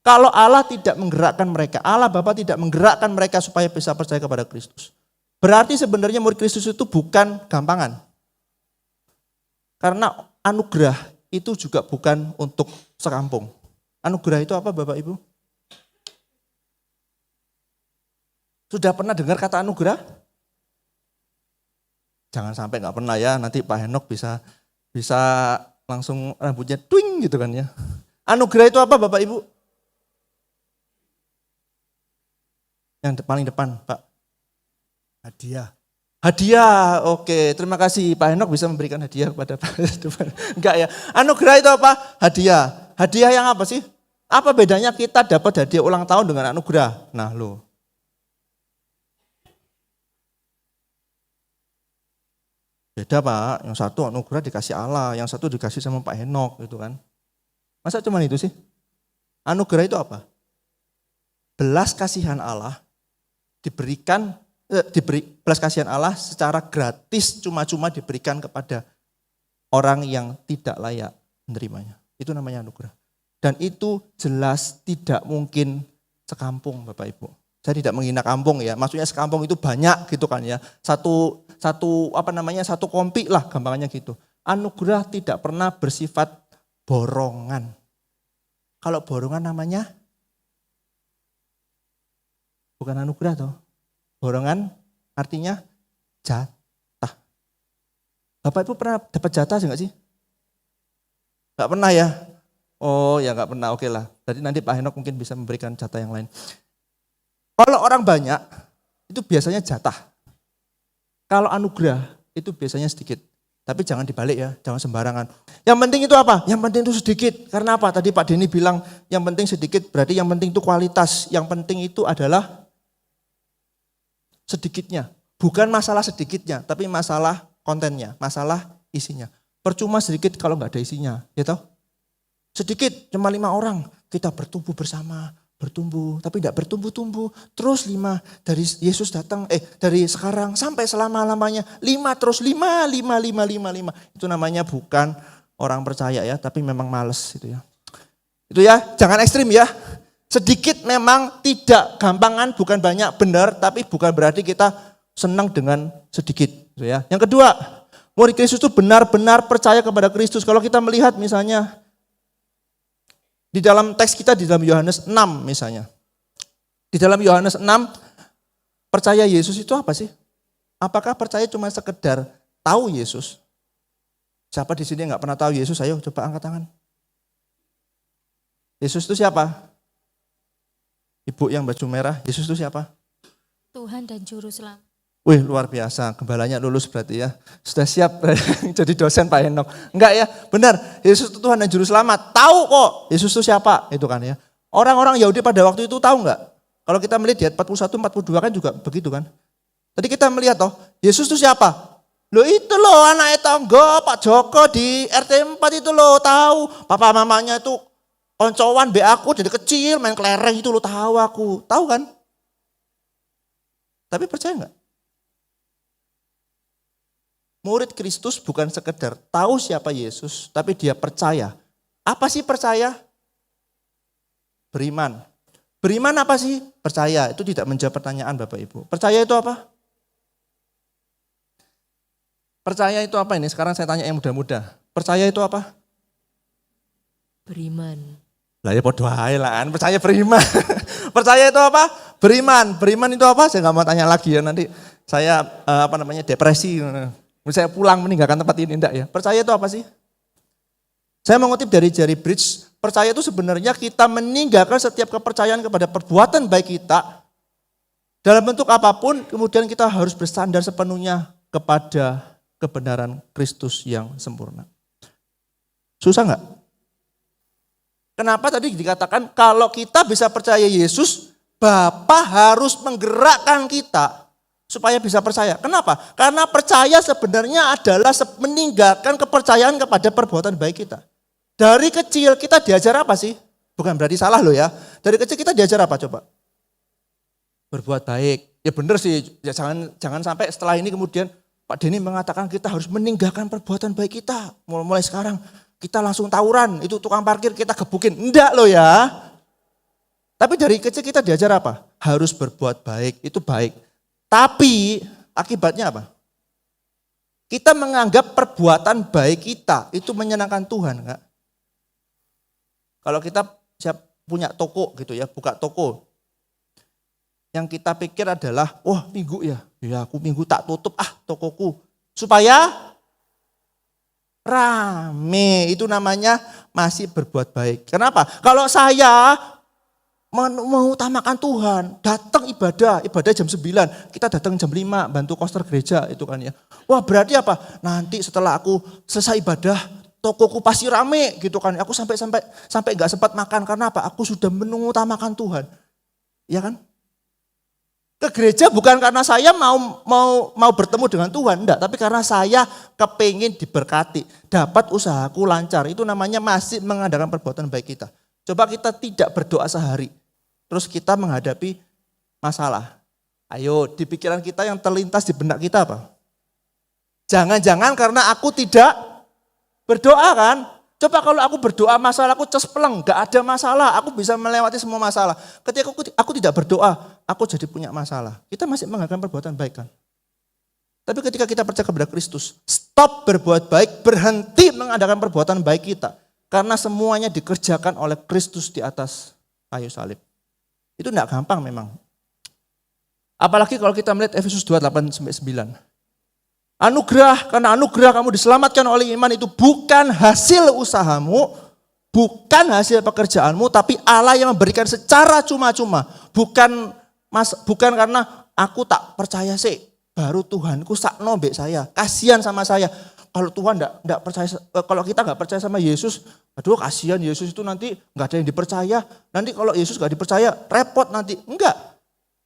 Kalau Allah tidak menggerakkan mereka, Allah Bapa tidak menggerakkan mereka supaya bisa percaya kepada Kristus. Berarti sebenarnya murid Kristus itu bukan gampangan. Karena anugerah itu juga bukan untuk sekampung. Anugerah itu apa Bapak Ibu? Sudah pernah dengar kata anugerah? Jangan sampai nggak pernah ya, nanti Pak Henok bisa langsung rambutnya twing gitu kan ya. Anugerah itu apa Bapak Ibu? Yang paling depan Pak. Hadiah. Hadiah, oke. Terima kasih Pak Henok bisa memberikan hadiah kepada Pak. Enggak ya. Anugerah itu apa? Hadiah. Hadiah yang apa sih? Apa bedanya kita dapat hadiah ulang tahun dengan anugerah? Nah lo. Beda Pak, yang satu anugerah dikasih Allah, yang satu dikasih sama Pak Henok gitu kan. Masa cuma itu sih? Anugerah itu apa? Belas kasihan Allah belas kasihan Allah secara gratis cuma-cuma diberikan kepada orang yang tidak layak menerimanya. Itu namanya anugerah. Dan itu jelas tidak mungkin sekampung Bapak Ibu. Saya tidak menghina kampung ya, maksudnya sekampung itu banyak gitu kan ya. Satu kompi lah gampangannya gitu. Anugerah tidak pernah bersifat borongan. Kalau borongan namanya bukan anugerah toh. Borongan artinya jatah. Bapak Ibu pernah dapat jatah enggak sih? Enggak pernah ya? Oh ya enggak pernah, oke lah. Jadi nanti Pak Henok mungkin bisa memberikan jatah yang lain. Kalau orang banyak, itu biasanya jatah. Kalau anugerah itu biasanya sedikit. Tapi jangan dibalik ya, jangan sembarangan. Yang penting itu apa? Yang penting itu sedikit. Karena apa? Tadi Pak Denny bilang yang penting sedikit, berarti yang penting itu kualitas. Yang penting itu adalah sedikitnya. Bukan masalah sedikitnya, tapi masalah kontennya, masalah isinya. Percuma sedikit kalau nggak ada isinya, ya toh? Sedikit, cuma 5 orang, kita bertumbuh bersama, bertumbuh, tapi tidak bertumbuh-tumbuh. Terus 5 dari Yesus datang, dari sekarang sampai selama-lamanya 5 terus 5. Itu namanya bukan orang percaya ya, tapi memang males itu ya. Itu ya, jangan ekstrim ya. Sedikit memang tidak gampangan, bukan banyak, benar, tapi bukan berarti kita senang dengan sedikit. Gitu ya. Yang kedua, murid Kristus itu benar-benar percaya kepada Kristus. Kalau kita melihat misalnya di dalam teks kita di dalam Yohanes 6 misalnya. Di dalam Yohanes 6 percaya Yesus itu apa sih? Apakah percaya cuma sekedar tahu Yesus? Siapa di sini yang nggak pernah tahu Yesus? Ayo coba angkat tangan. Yesus itu siapa? Ibu yang baju merah, Yesus itu siapa? Tuhan dan Juru Selamat. Wih luar biasa, gembalanya lulus berarti ya. Sudah siap jadi dosen Pak Henok. Enggak ya, benar. Yesus itu Tuhan dan Juru Selamat. Tahu kok Yesus itu siapa, itu kan ya. Orang-orang Yahudi pada waktu itu tahu enggak? Kalau kita melihat di ayat 41, 42 kan juga begitu kan. Tadi kita melihat toh, Yesus itu siapa? Loh itu loh anak tangga Pak Joko di RT 4 itu loh tahu. Papa mamanya itu koncoan be aku dari kecil main kelereng itu loh tahu aku. Tahu kan? Tapi percaya enggak? Murid Kristus bukan sekedar tahu siapa Yesus, tapi dia percaya. Apa sih percaya? Beriman. Beriman apa sih? Percaya. Itu tidak menjawab pertanyaan Bapak Ibu. Percaya itu apa? Percaya itu apa ini? Sekarang saya tanya yang muda-muda. Percaya itu apa? Beriman. Lah ya podo ae lah, percaya beriman. Percaya itu apa? Beriman. Beriman itu apa? Saya nggak mau tanya lagi ya, nanti saya depresi. Saya pulang meninggalkan tempat ini, enggak ya. Percaya itu apa sih? Saya mengutip dari Jerry Bridge, percaya itu sebenarnya kita meninggalkan setiap kepercayaan kepada perbuatan baik kita. Dalam bentuk apapun, kemudian kita harus bersandar sepenuhnya kepada kebenaran Kristus yang sempurna. Susah enggak? Kenapa tadi dikatakan kalau kita bisa percaya Yesus, Bapa harus menggerakkan kita supaya bisa percaya. Kenapa? Karena percaya sebenarnya adalah meninggalkan kepercayaan kepada perbuatan baik kita. Dari kecil kita diajar apa sih? Bukan berarti salah loh ya. Dari kecil kita diajar apa coba? Berbuat baik. Ya benar sih, ya jangan sampai setelah ini kemudian Pak Denny mengatakan kita harus meninggalkan perbuatan baik kita. Mulai sekarang kita langsung tawuran, itu tukang parkir kita gebukin. Enggak loh ya. Tapi dari kecil kita diajar apa? Harus berbuat baik, itu baik. Tapi akibatnya apa? Kita menganggap perbuatan baik kita itu menyenangkan Tuhan, enggak? Kalau kita punya toko gitu ya, buka toko. Yang kita pikir adalah, wah minggu ya aku minggu tak tutup tokoku. Supaya rame, itu namanya masih berbuat baik. Kenapa? Kalau saya mengutamakan Tuhan, datang ibadah jam 9, kita datang jam 5, bantu koster gereja itu kan ya. Wah berarti apa? Nanti setelah aku selesai ibadah, tokoku pasti rame gitu kan. Aku sampai gak sempat makan, karena apa? Aku sudah mengutamakan Tuhan. Ya kan? Ke gereja bukan karena saya mau bertemu dengan Tuhan, enggak. Tapi karena saya kepingin diberkati, dapat usahaku lancar. Itu namanya masih mengadakan perbuatan baik kita. Coba kita tidak berdoa sehari, terus kita menghadapi masalah. Ayo, di pikiran kita yang terlintas di benak kita apa? Jangan-jangan karena aku tidak berdoa kan? Coba kalau aku berdoa masalahku cespleng, gak ada masalah, aku bisa melewati semua masalah. Ketika aku tidak berdoa, aku jadi punya masalah. Kita masih mengadakan perbuatan baik kan? Tapi ketika kita percaya kepada Kristus, stop berbuat baik, berhenti mengadakan perbuatan baik kita. Karena semuanya dikerjakan oleh Kristus di atas kayu salib. Itu enggak gampang memang. Apalagi kalau kita melihat Efesus 2:8-9. Anugerah, karena anugerah kamu diselamatkan oleh iman itu bukan hasil usahamu, bukan hasil pekerjaanmu, tapi Allah yang memberikan secara cuma-cuma. Bukan karena aku tak percaya sih. baru Tuhanku sakno mbek saya, kasihan sama saya. Kalau Tuhan enggak percaya, kalau kita enggak percaya sama Yesus, aduh kasihan Yesus itu nanti enggak ada yang dipercaya. Nanti kalau Yesus enggak dipercaya, repot nanti. Enggak.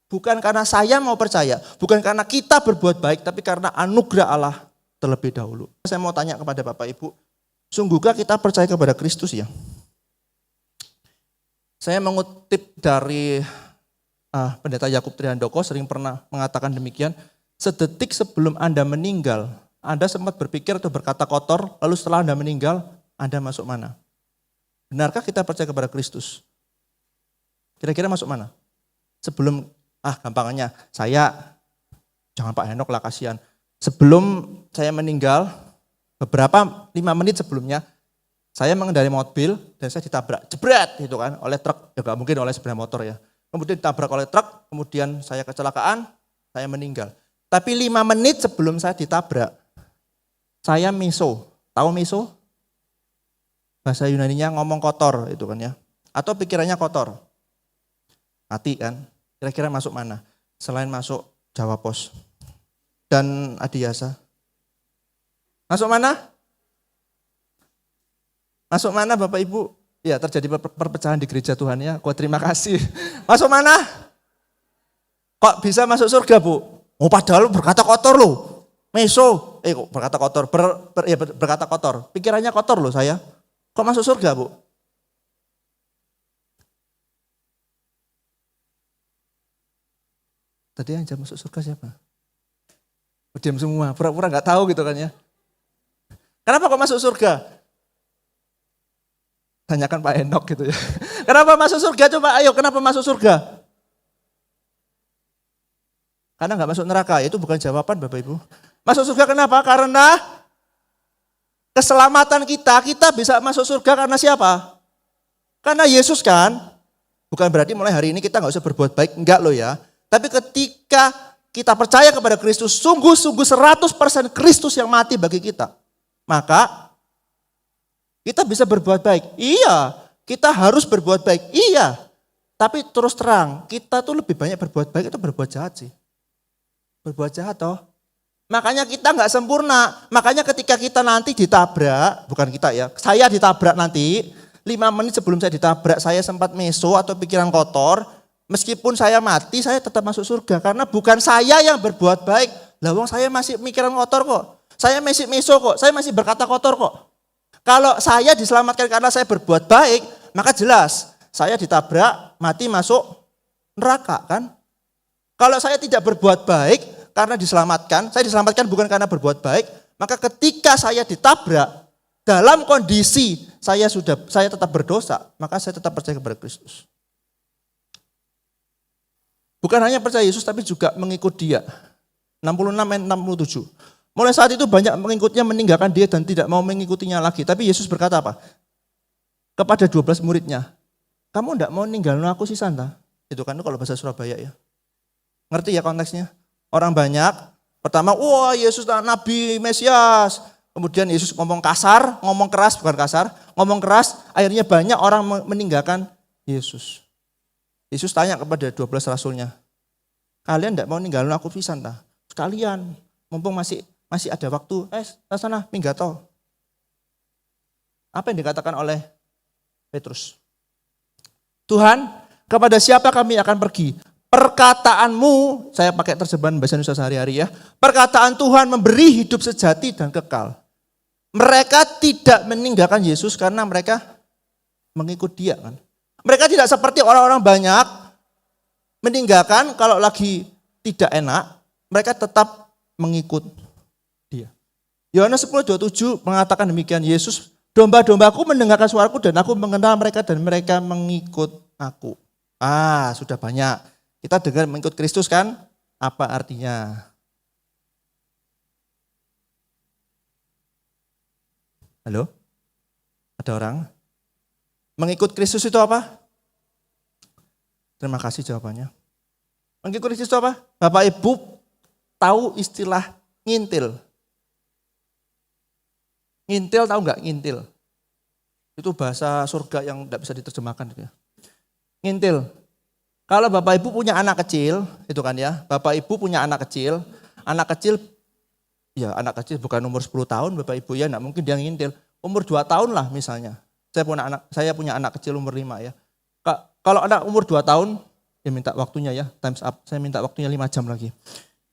Bukan karena saya mau percaya, bukan karena kita berbuat baik, tapi karena anugerah Allah terlebih dahulu. Saya mau tanya kepada Bapak Ibu, sungguhkah kita percaya kepada Kristus ya? Saya mengutip dari Pendeta Yakub Trihandoko sering pernah mengatakan demikian, sedetik sebelum Anda meninggal, Anda sempat berpikir atau berkata kotor, lalu setelah Anda meninggal, Anda masuk mana? Benarkah kita percaya kepada Kristus? Kira-kira masuk mana? Sebelum, gampangnya, saya, jangan Pak Henok lah kasihan. Sebelum saya meninggal, beberapa 5 menit sebelumnya, saya mengendarai mobil dan saya ditabrak, jebret gitu kan, oleh truk, ya gak mungkin oleh sepeda motor ya. Kemudian ditabrak oleh truk, kemudian saya kecelakaan, saya meninggal. Tapi 5 menit sebelum saya ditabrak, saya meso. Tahu meso? Bahasa Yunaninya ngomong kotor itu kan ya. Atau pikirannya kotor. Mati kan. Kira-kira masuk mana? Selain masuk Jawa Pos dan Adiasa. Masuk mana? Masuk mana Bapak Ibu? Ya terjadi perpecahan di gereja Tuhan ya. Gua terima kasih. Masuk mana? Kok bisa masuk surga Bu? Oh padahal berkata kotor loh. Meso. Kok berkata kotor. Berkata kotor. Pikirannya kotor loh saya. Kok masuk surga Bu? Tadi yang jam masuk surga siapa? Diam semua, pura-pura gak tahu gitu kan ya. Kenapa kok masuk surga? Tanyakan Pak Henok gitu ya. Kenapa masuk surga? Coba ayo, kenapa masuk surga? Karena gak masuk neraka, itu bukan jawaban Bapak Ibu. Masuk surga kenapa? Karena keselamatan kita bisa masuk surga karena siapa? Karena Yesus kan. Bukan berarti mulai hari ini kita gak usah berbuat baik, enggak loh ya. Tapi ketika kita percaya kepada Kristus, sungguh-sungguh 100% Kristus yang mati bagi kita. Maka kita bisa berbuat baik. Iya, kita harus berbuat baik. Iya, tapi terus terang, kita tuh lebih banyak berbuat baik atau berbuat jahat sih? Berbuat jahat toh. Makanya kita nggak sempurna. Makanya ketika kita nanti ditabrak, bukan kita ya, saya ditabrak nanti, 5 menit sebelum saya ditabrak, saya sempat meso atau pikiran kotor, meskipun saya mati, saya tetap masuk surga. Karena bukan saya yang berbuat baik. Lah wong saya masih mikiran kotor kok. Saya masih meso kok. Saya masih berkata kotor kok. Kalau saya diselamatkan karena saya berbuat baik, maka jelas saya ditabrak, mati masuk neraka kan. Kalau saya tidak berbuat baik karena diselamatkan, saya diselamatkan bukan karena berbuat baik, maka ketika saya ditabrak dalam kondisi saya tetap berdosa, maka saya tetap percaya kepada Kristus. Bukan hanya percaya Yesus tapi juga mengikut Dia. 66-67. Mulai saat itu banyak pengikutnya meninggalkan Dia dan tidak mau mengikutinya lagi. Tapi Yesus berkata apa? Kepada 12 muridnya, kamu tidak mau ninggalin aku sih Santa? Itu kan kalau bahasa Surabaya ya. Ngerti ya konteksnya? Orang banyak, pertama, wah Yesus Nabi Mesias. Kemudian Yesus ngomong kasar, ngomong keras, bukan kasar. Ngomong keras, akhirnya banyak orang meninggalkan Yesus. Yesus tanya kepada 12 rasulnya, kalian tidak mau ninggalin aku pisan ta? Sekalian, mumpung masih ada waktu, sana minggato. Apa yang dikatakan oleh Petrus? Tuhan, kepada siapa kami akan pergi? Perkataanmu, saya pakai terjemahan bahasa Indonesia sehari-hari ya. Perkataan Tuhan memberi hidup sejati dan kekal. Mereka tidak meninggalkan Yesus karena mereka mengikut Dia kan. Mereka tidak seperti orang-orang banyak meninggalkan kalau lagi tidak enak, mereka tetap mengikut Dia. Yohanes 10:27 mengatakan demikian, Yesus, domba-dombaku mendengarkan suaraku dan aku mengenal mereka dan mereka mengikut aku. Sudah banyak. Kita dengar mengikut Kristus kan? Apa artinya? Halo? Ada orang? Mengikut Kristus itu apa? Terima kasih jawabannya. Mengikut Kristus itu apa? Bapak Ibu tahu istilah ngintil? Ngintil tahu nggak ngintil? Itu bahasa surga yang tidak bisa diterjemahkan. Ngintil. Kalau Bapak Ibu punya anak kecil, itu kan ya, Bapak Ibu punya anak kecil, anak kecil, ya anak kecil bukan umur 10 tahun Bapak Ibu ya, enggak mungkin dia ngintil. Umur 2 tahun lah misalnya. Saya punya anak kecil umur 5 ya. Kalau anak umur 2 tahun, ya minta waktunya ya, times up. Saya minta waktunya 5 jam lagi.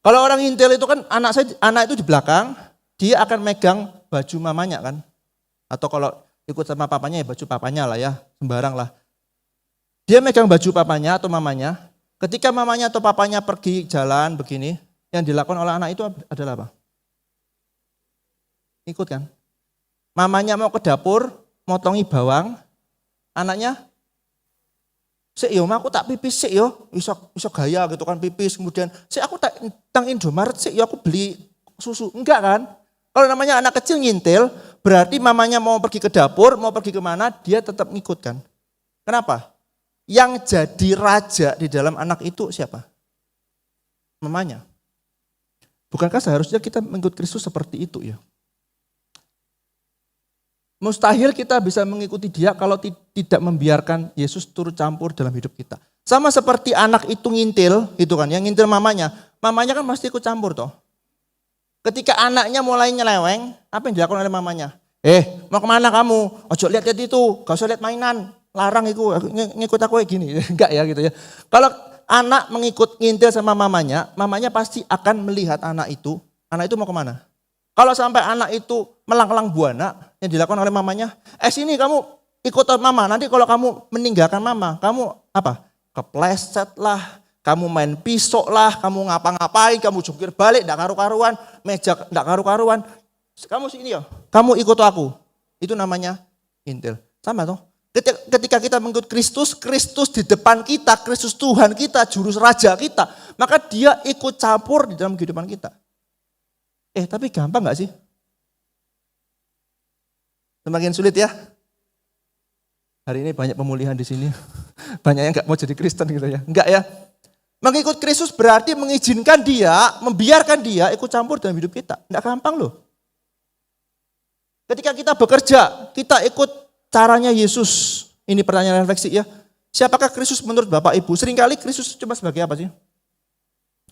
Kalau orang ngintil itu kan anak itu di belakang, dia akan megang baju mamanya kan. Atau kalau ikut sama papanya ya baju papanya lah ya, sembarang lah. Dia megang baju papanya atau mamanya. Ketika mamanya atau papanya pergi jalan begini, yang dilakukan oleh anak itu adalah apa? Ikut kan. Mamanya mau ke dapur, motongi bawang, anaknya, sik yo aku tak pipis sik yo, iso gaya gitu kan pipis, kemudian sik aku tak tang Indomaret sik yo aku beli susu. Enggak kan? Kalau namanya anak kecil ngintil, berarti mamanya mau pergi ke dapur, mau pergi kemana, dia tetap ngikut kan. Kenapa? Yang jadi raja di dalam anak itu siapa? Mamanya. Bukankah seharusnya kita mengikut Kristus seperti itu ya? Mustahil kita bisa mengikuti dia kalau tidak membiarkan Yesus turut campur dalam hidup kita. Sama seperti anak itu ngintil, gitu kan, yang ngintil mamanya kan pasti ikut campur toh. Ketika anaknya mulai nyeleweng, apa yang dilakukan oleh mamanya? Mau kemana kamu? Ojo lihat-lihat itu, gak usah lihat mainan, larang itu, ngikut aku kayak gini. Enggak ya gitu ya. Kalau anak mengikut ngintil sama mamanya pasti akan melihat anak itu mau kemana? Kalau sampai anak itu melang-lang buana, yang dilakukan oleh mamanya, sini kamu ikut mama, nanti kalau kamu meninggalkan mama, kamu apa? Kepleset lah, kamu main pisau lah, kamu ngapa-ngapain, kamu jungkir balik, enggak karu-karuan, meja enggak karu-karuan, kamu sini ya, kamu ikut aku. Itu namanya intil. Sama toh. Ketika kita mengikut Kristus, Kristus di depan kita, Kristus Tuhan kita, juru raja kita, maka dia ikut campur di dalam kehidupan kita. Tapi gampang gak sih? Semakin sulit ya. Hari ini banyak pemulihan di sini. Banyak yang gak mau jadi Kristen gitu ya. Enggak ya. Mengikut Kristus berarti mengizinkan dia, membiarkan dia ikut campur dalam hidup kita. Enggak gampang loh. Ketika kita bekerja, kita ikut caranya Yesus. Ini pertanyaan refleksi ya. Siapakah Kristus menurut Bapak Ibu? Seringkali Kristus cuma sebagai apa sih?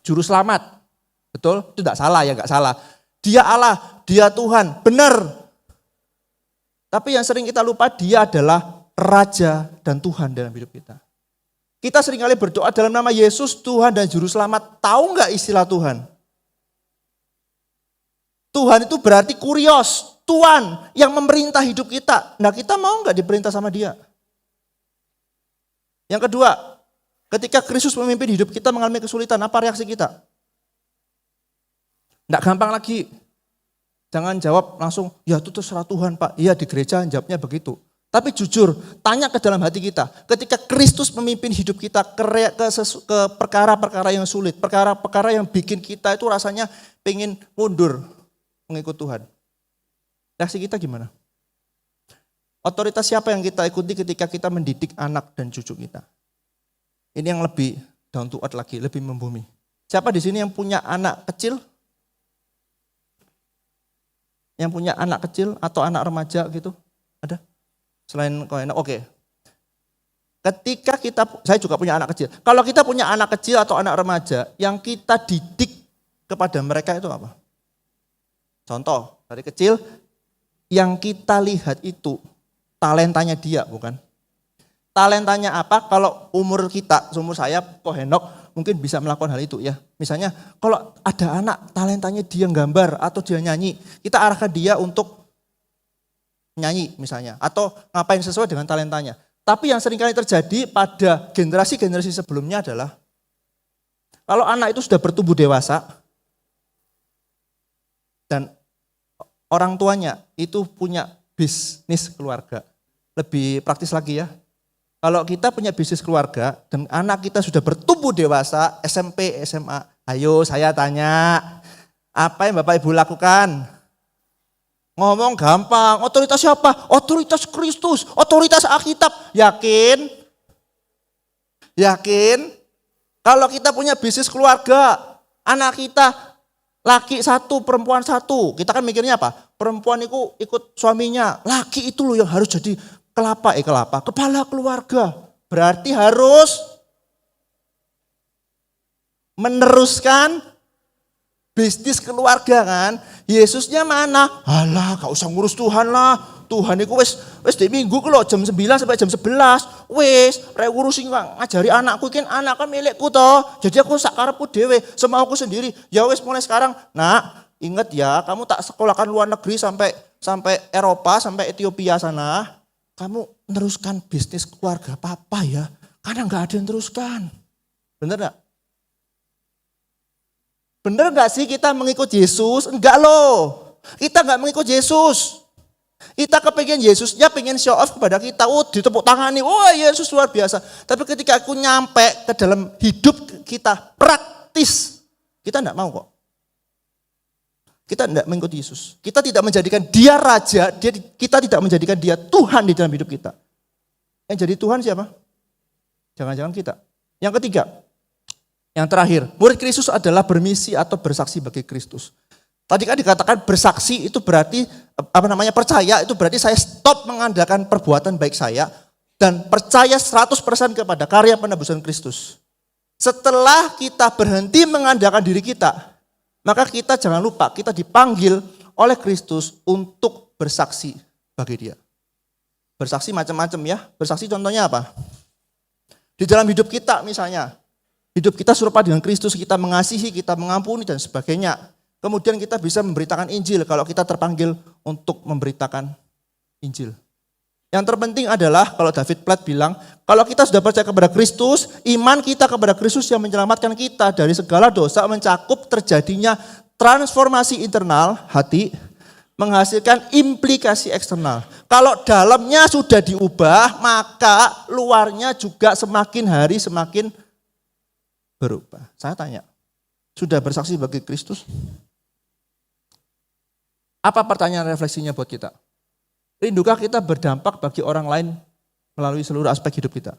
Juru selamat. Betul? Itu enggak salah ya, enggak salah. Dia Allah, dia Tuhan, benar. Tapi yang sering kita lupa, dia adalah Raja dan Tuhan dalam hidup kita. Kita seringkali berdoa dalam nama Yesus, Tuhan dan Juru Selamat. Tahu enggak istilah Tuhan? Tuhan itu berarti kurios, Tuhan yang memerintah hidup kita. Nah kita mau enggak diperintah sama dia? Yang kedua, ketika Kristus memimpin hidup kita mengalami kesulitan, apa reaksi kita? Enggak gampang lagi. Jangan jawab langsung, ya itu terserah Tuhan Pak. Iya di gereja jawabnya begitu. Tapi jujur, tanya ke dalam hati kita. Ketika Kristus memimpin hidup kita ke perkara-perkara yang sulit. Perkara-perkara yang bikin kita itu rasanya pengen mundur mengikut Tuhan. Reaksi kita gimana? Otoritas siapa yang kita ikuti ketika kita mendidik anak dan cucu kita? Ini yang lebih down to earth lagi, lebih membumi. Siapa di sini yang punya anak kecil? Yang punya anak kecil atau anak remaja gitu? Ada? Selain kau enak, oke. Ketika saya juga punya anak kecil. Kalau kita punya anak kecil atau anak remaja, yang kita didik kepada mereka itu apa? Contoh, dari kecil, yang kita lihat itu talentanya dia, bukan? Talentanya apa? Kalau umur kita, umur saya, Ko Henok, mungkin bisa melakukan hal itu ya. Misalnya kalau ada anak talentanya dia gambar atau dia nyanyi, kita arahkan dia untuk nyanyi misalnya. Atau ngapain sesuai dengan talentanya. Tapi yang seringkali terjadi pada generasi-generasi sebelumnya adalah, kalau anak itu sudah bertumbuh dewasa, dan orang tuanya itu punya bisnis keluarga. Lebih praktis lagi ya. Kalau kita punya bisnis keluarga dan anak kita sudah bertumbuh dewasa, SMP, SMA, ayo saya tanya, apa yang Bapak Ibu lakukan? Ngomong gampang, otoritas siapa? Otoritas Kristus, otoritas Alkitab. Yakin? Yakin? Kalau kita punya bisnis keluarga, anak kita laki satu, perempuan satu. Kita kan mikirnya apa? Perempuan itu ikut suaminya, laki itu loh yang harus jadi kepala keluarga. Berarti harus meneruskan bisnis keluarga kan. Yesusnya mana? Alah, gak usah ngurus Tuhan lah. Tuhan itu wis di minggu ku lho jam 9 sampai jam 11. Wis, rek ngurusi ngajari anakku kan anak kan milikku toh. Jadi aku sak karepku dhewe, semauku sendiri. Ya wis mulai sekarang, Nak, ingat ya, kamu tak sekolahkan luar negeri sampai Eropa, sampai Ethiopia sana. Kamu teruskan bisnis keluarga papa ya. Karena enggak ada yang teruskan. Bener enggak? Bener enggak sih kita mengikut Yesus? Enggak loh. Kita enggak mengikut Yesus. Kita kepengen Yesusnya pengen show off kepada kita. Oh ditepuk tangani, oh Yesus luar biasa. Tapi ketika aku nyampe ke dalam hidup kita praktis, kita enggak mau kok. Kita tidak mengikuti Yesus. Kita tidak menjadikan dia raja, kita tidak menjadikan dia Tuhan di dalam hidup kita. Yang jadi Tuhan siapa? Jangan-jangan kita. Yang ketiga, yang terakhir, murid Kristus adalah bermisi atau bersaksi bagi Kristus. Tadi kan dikatakan bersaksi itu berarti percaya, itu berarti saya stop mengandalkan perbuatan baik saya dan percaya 100% kepada karya penebusan Kristus. Setelah kita berhenti mengandalkan diri kita, maka kita jangan lupa kita dipanggil oleh Kristus untuk bersaksi bagi dia. Bersaksi macam-macam ya. Bersaksi contohnya apa? Di dalam hidup kita misalnya, hidup kita serupa dengan Kristus, kita mengasihi, kita mengampuni dan sebagainya. Kemudian kita bisa memberitakan Injil kalau kita terpanggil untuk memberitakan Injil. Yang terpenting adalah kalau David Platt bilang, kalau kita sudah percaya kepada Kristus, iman kita kepada Kristus yang menyelamatkan kita dari segala dosa mencakup terjadinya transformasi internal hati, menghasilkan implikasi eksternal. Kalau dalamnya sudah diubah, maka luarnya juga semakin hari semakin berubah. Saya tanya, sudah bersaksi bagi Kristus? Apa pertanyaan refleksinya buat kita? Rindukah kita berdampak bagi orang lain melalui seluruh aspek hidup kita?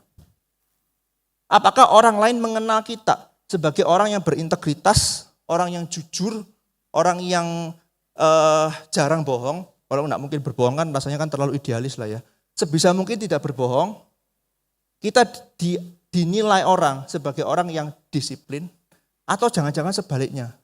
Apakah orang lain mengenal kita sebagai orang yang berintegritas, orang yang jujur, orang yang jarang bohong? Kalau nggak mungkin berbohong kan rasanya kan terlalu idealis lah ya. Sebisa mungkin tidak berbohong, kita dinilai orang sebagai orang yang disiplin, atau jangan-jangan sebaliknya.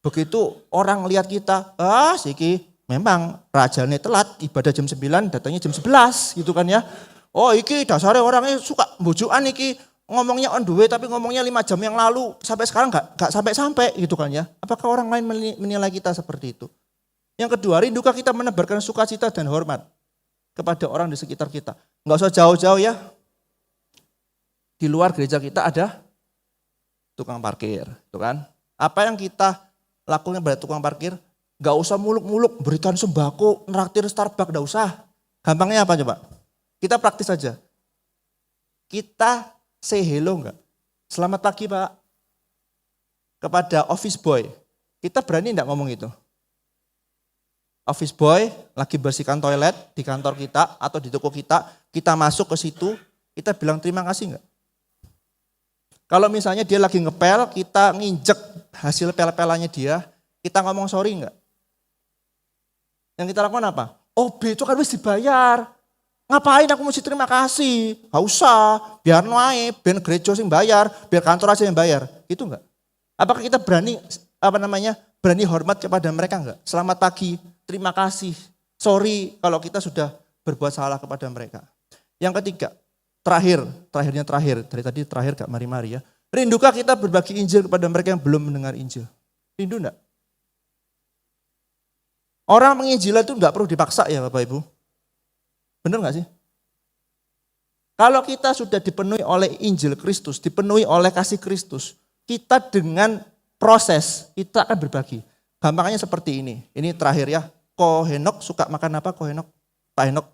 Begitu orang lihat kita, siki memang rajanya telat, ibadah jam 9, datangnya jam 11 gitu kan ya. Oh iki dasarnya orangnya suka bujukan iki, ngomongnya on the way tapi ngomongnya 5 jam yang lalu, sampai sekarang gak sampai-sampai gitu kan ya. Apakah orang lain menilai kita seperti itu? Yang kedua, rindukah kita menebarkan sukacita dan hormat kepada orang di sekitar kita? Enggak usah jauh-jauh ya. Di luar gereja kita ada tukang parkir, gitu kan. Apa yang kita lakukan pada tukang parkir? Gak usah muluk-muluk berikan sembako, nraktir Starbucks, gak usah. Gampangnya apa coba? Kita praktis saja. Kita say hello enggak? Selamat pagi Pak. Kepada office boy. Kita berani enggak ngomong itu? Office boy lagi bersihkan toilet di kantor kita atau di toko kita masuk ke situ, kita bilang terima kasih enggak? Kalau misalnya dia lagi ngepel, kita nginjek hasil pel-pelannya dia, kita ngomong sorry enggak? Yang kita lakukan apa? Oh itu kan harus dibayar. Ngapain aku mesti terima kasih? Gak usah, biar naik, biar gereja sing bayar, biar kantor aja yang bayar. Itu enggak? Apakah kita berani berani hormat kepada mereka enggak? Selamat pagi, terima kasih, sorry kalau kita sudah berbuat salah kepada mereka. Yang ketiga, terakhir, dari tadi terakhir Kak Mari-Mari ya. Rindukah kita berbagi Injil kepada mereka yang belum mendengar Injil? Rindu enggak? Orang menginjilan itu enggak perlu dipaksa ya Bapak Ibu. Benar enggak sih? Kalau kita sudah dipenuhi oleh Injil Kristus, dipenuhi oleh kasih Kristus, kita dengan proses, kita akan berbagi. Gampangnya seperti ini. Ini terakhir ya. Ko Henok suka makan apa Ko Henok? Pak Henok?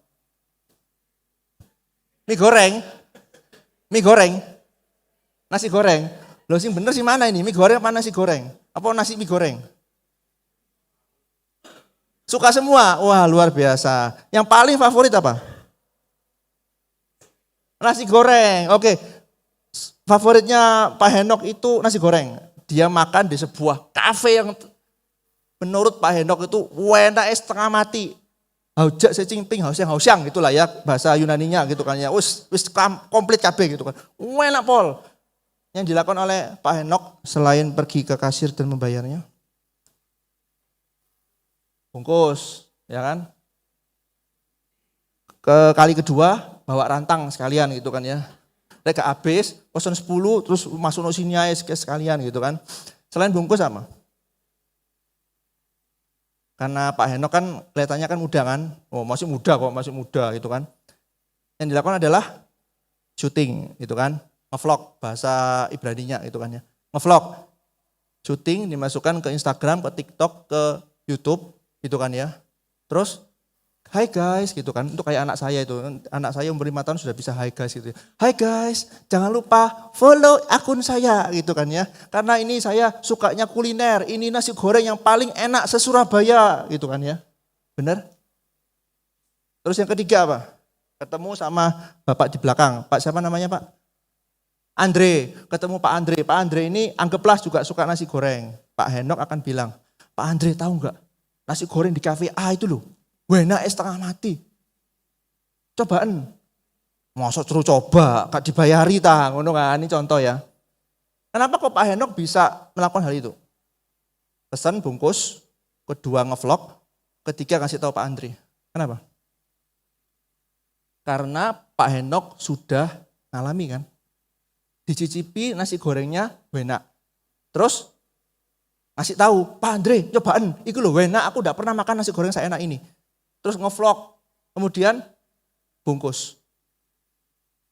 Mie goreng. Nasi goreng. Loh sing bener sih mana ini? Mie goreng apa nasi goreng? Apa nasi mie goreng? Suka semua? Wah luar biasa. Yang paling favorit apa? Nasi goreng. Oke. Favoritnya Pak Henok itu nasi goreng. Dia makan di sebuah kafe yang menurut Pak Henok itu enak setengah mati. Haujak secingping, hausyang gitulah ya bahasa Yunaninya gitu kan ya. Wis komplit kabeh gitu kan. Enak pol. Yang dilakukan oleh Pak Henok selain pergi ke kasir dan membayarnya, bungkus, ya kan? Ke kali kedua bawa rantang sekalian gitu kan ya. Lek habis, pesan 10 terus masuk sini aja sekalian gitu kan. Selain bungkus sama. Karena Pak Henok kan kelihatannya kan muda kan. Oh masih muda kok, masih muda gitu kan. Yang dilakukan adalah syuting gitu kan. Ngevlog bahasa Ibraninya gitu kan ya. Ngevlog. Syuting dimasukkan ke Instagram, ke TikTok, ke YouTube gitu kan ya. Terus hai guys gitu kan, untuk kayak anak saya itu. Anak saya umur 5 tahun sudah bisa hai guys gitu. Hai guys, jangan lupa follow akun saya gitu kan ya. Karena ini saya sukanya kuliner, ini nasi goreng yang paling enak se-Surabaya gitu kan ya. Benar? Terus yang ketiga apa? Ketemu sama bapak di belakang. Pak siapa namanya Pak? Andre, ketemu Pak Andre. Pak Andre ini anggaplah juga suka nasi goreng. Pak Henok akan bilang, Pak Andre tahu nggak nasi goreng di kafe A itu loh. Enak setengah mati. Cobaan. Masa terus coba, gak dibayari ta, ngono kan, ini contoh ya. Kenapa kok Pak Henok bisa melakukan hal itu? Pesan bungkus, kedua ngevlog, ketiga kasih tahu Pak Andri. Kenapa? Karena Pak Henok sudah ngalami kan. Dicicipi nasi gorengnya enak. Terus ngasih tahu, Pak Andre, cobaan, itu loh enak, aku udah pernah makan nasi goreng seenak ini. Terus ngevlog, kemudian bungkus.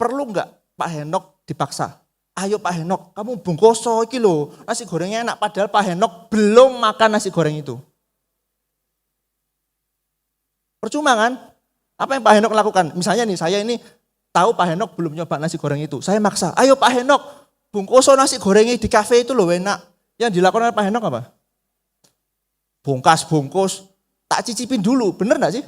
Perlu enggak Pak Henok dipaksa? Ayo Pak Henok, kamu bungkus iki lho, nasi gorengnya enak, padahal Pak Henok belum makan nasi goreng itu. Percuma kan? Apa yang Pak Henok lakukan? Misalnya nih, saya ini tahu Pak Henok belum nyoba nasi goreng itu. Saya maksa, ayo Pak Henok, bungkus nasi gorengnya di kafe itu loh enak. Yang dilakukan oleh Pak Henok apa? Bungkus, tak cicipin dulu, bener gak sih?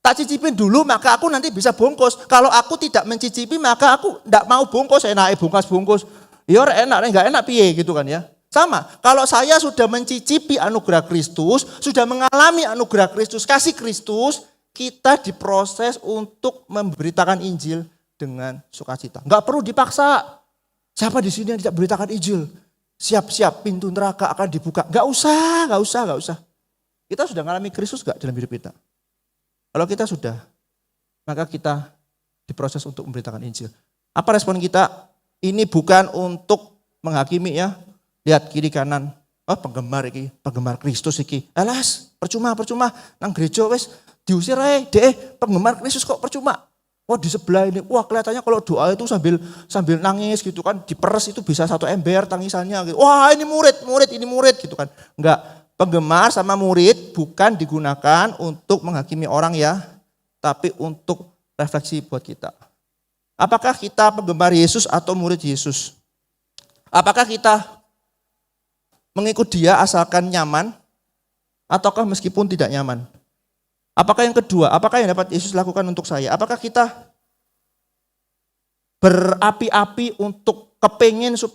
Tak cicipin dulu maka aku nanti bisa bungkus. Kalau aku tidak mencicipi maka aku tidak mau bungkus, enak bungkus. Ya enak, enggak enak piye gitu kan ya. Sama, kalau saya sudah mencicipi anugerah Kristus, sudah mengalami anugerah Kristus, kasih Kristus, kita diproses untuk memberitakan Injil dengan sukacita. Enggak perlu dipaksa. Siapa di sini yang tidak beritakan Injil? Siap-siap pintu neraka akan dibuka. Enggak usah. Kita sudah mengalami Kristus enggak dalam hidup kita? Kalau kita sudah, maka kita diproses untuk memberitakan Injil. Apa respon kita? Ini bukan untuk menghakimi ya. Lihat kiri kanan. Oh penggemar Kristus iki. Alas, percuma. Nang gereja wis diusir ae, penggemar Kristus kok percuma. Wah di sebelah ini, wah kelihatannya kalau doa itu sambil nangis gitu kan, diperes itu bisa 1 ember tangisannya gitu. Wah ini murid gitu kan. Enggak, penggemar sama murid bukan digunakan untuk menghakimi orang ya, tapi untuk refleksi buat kita. Apakah kita penggemar Yesus atau murid Yesus? Apakah kita mengikut dia asalkan nyaman, ataukah meskipun tidak nyaman? Apakah yang kedua, apakah yang dapat Yesus lakukan untuk saya? Apakah kita berapi-api untuk kepingin supaya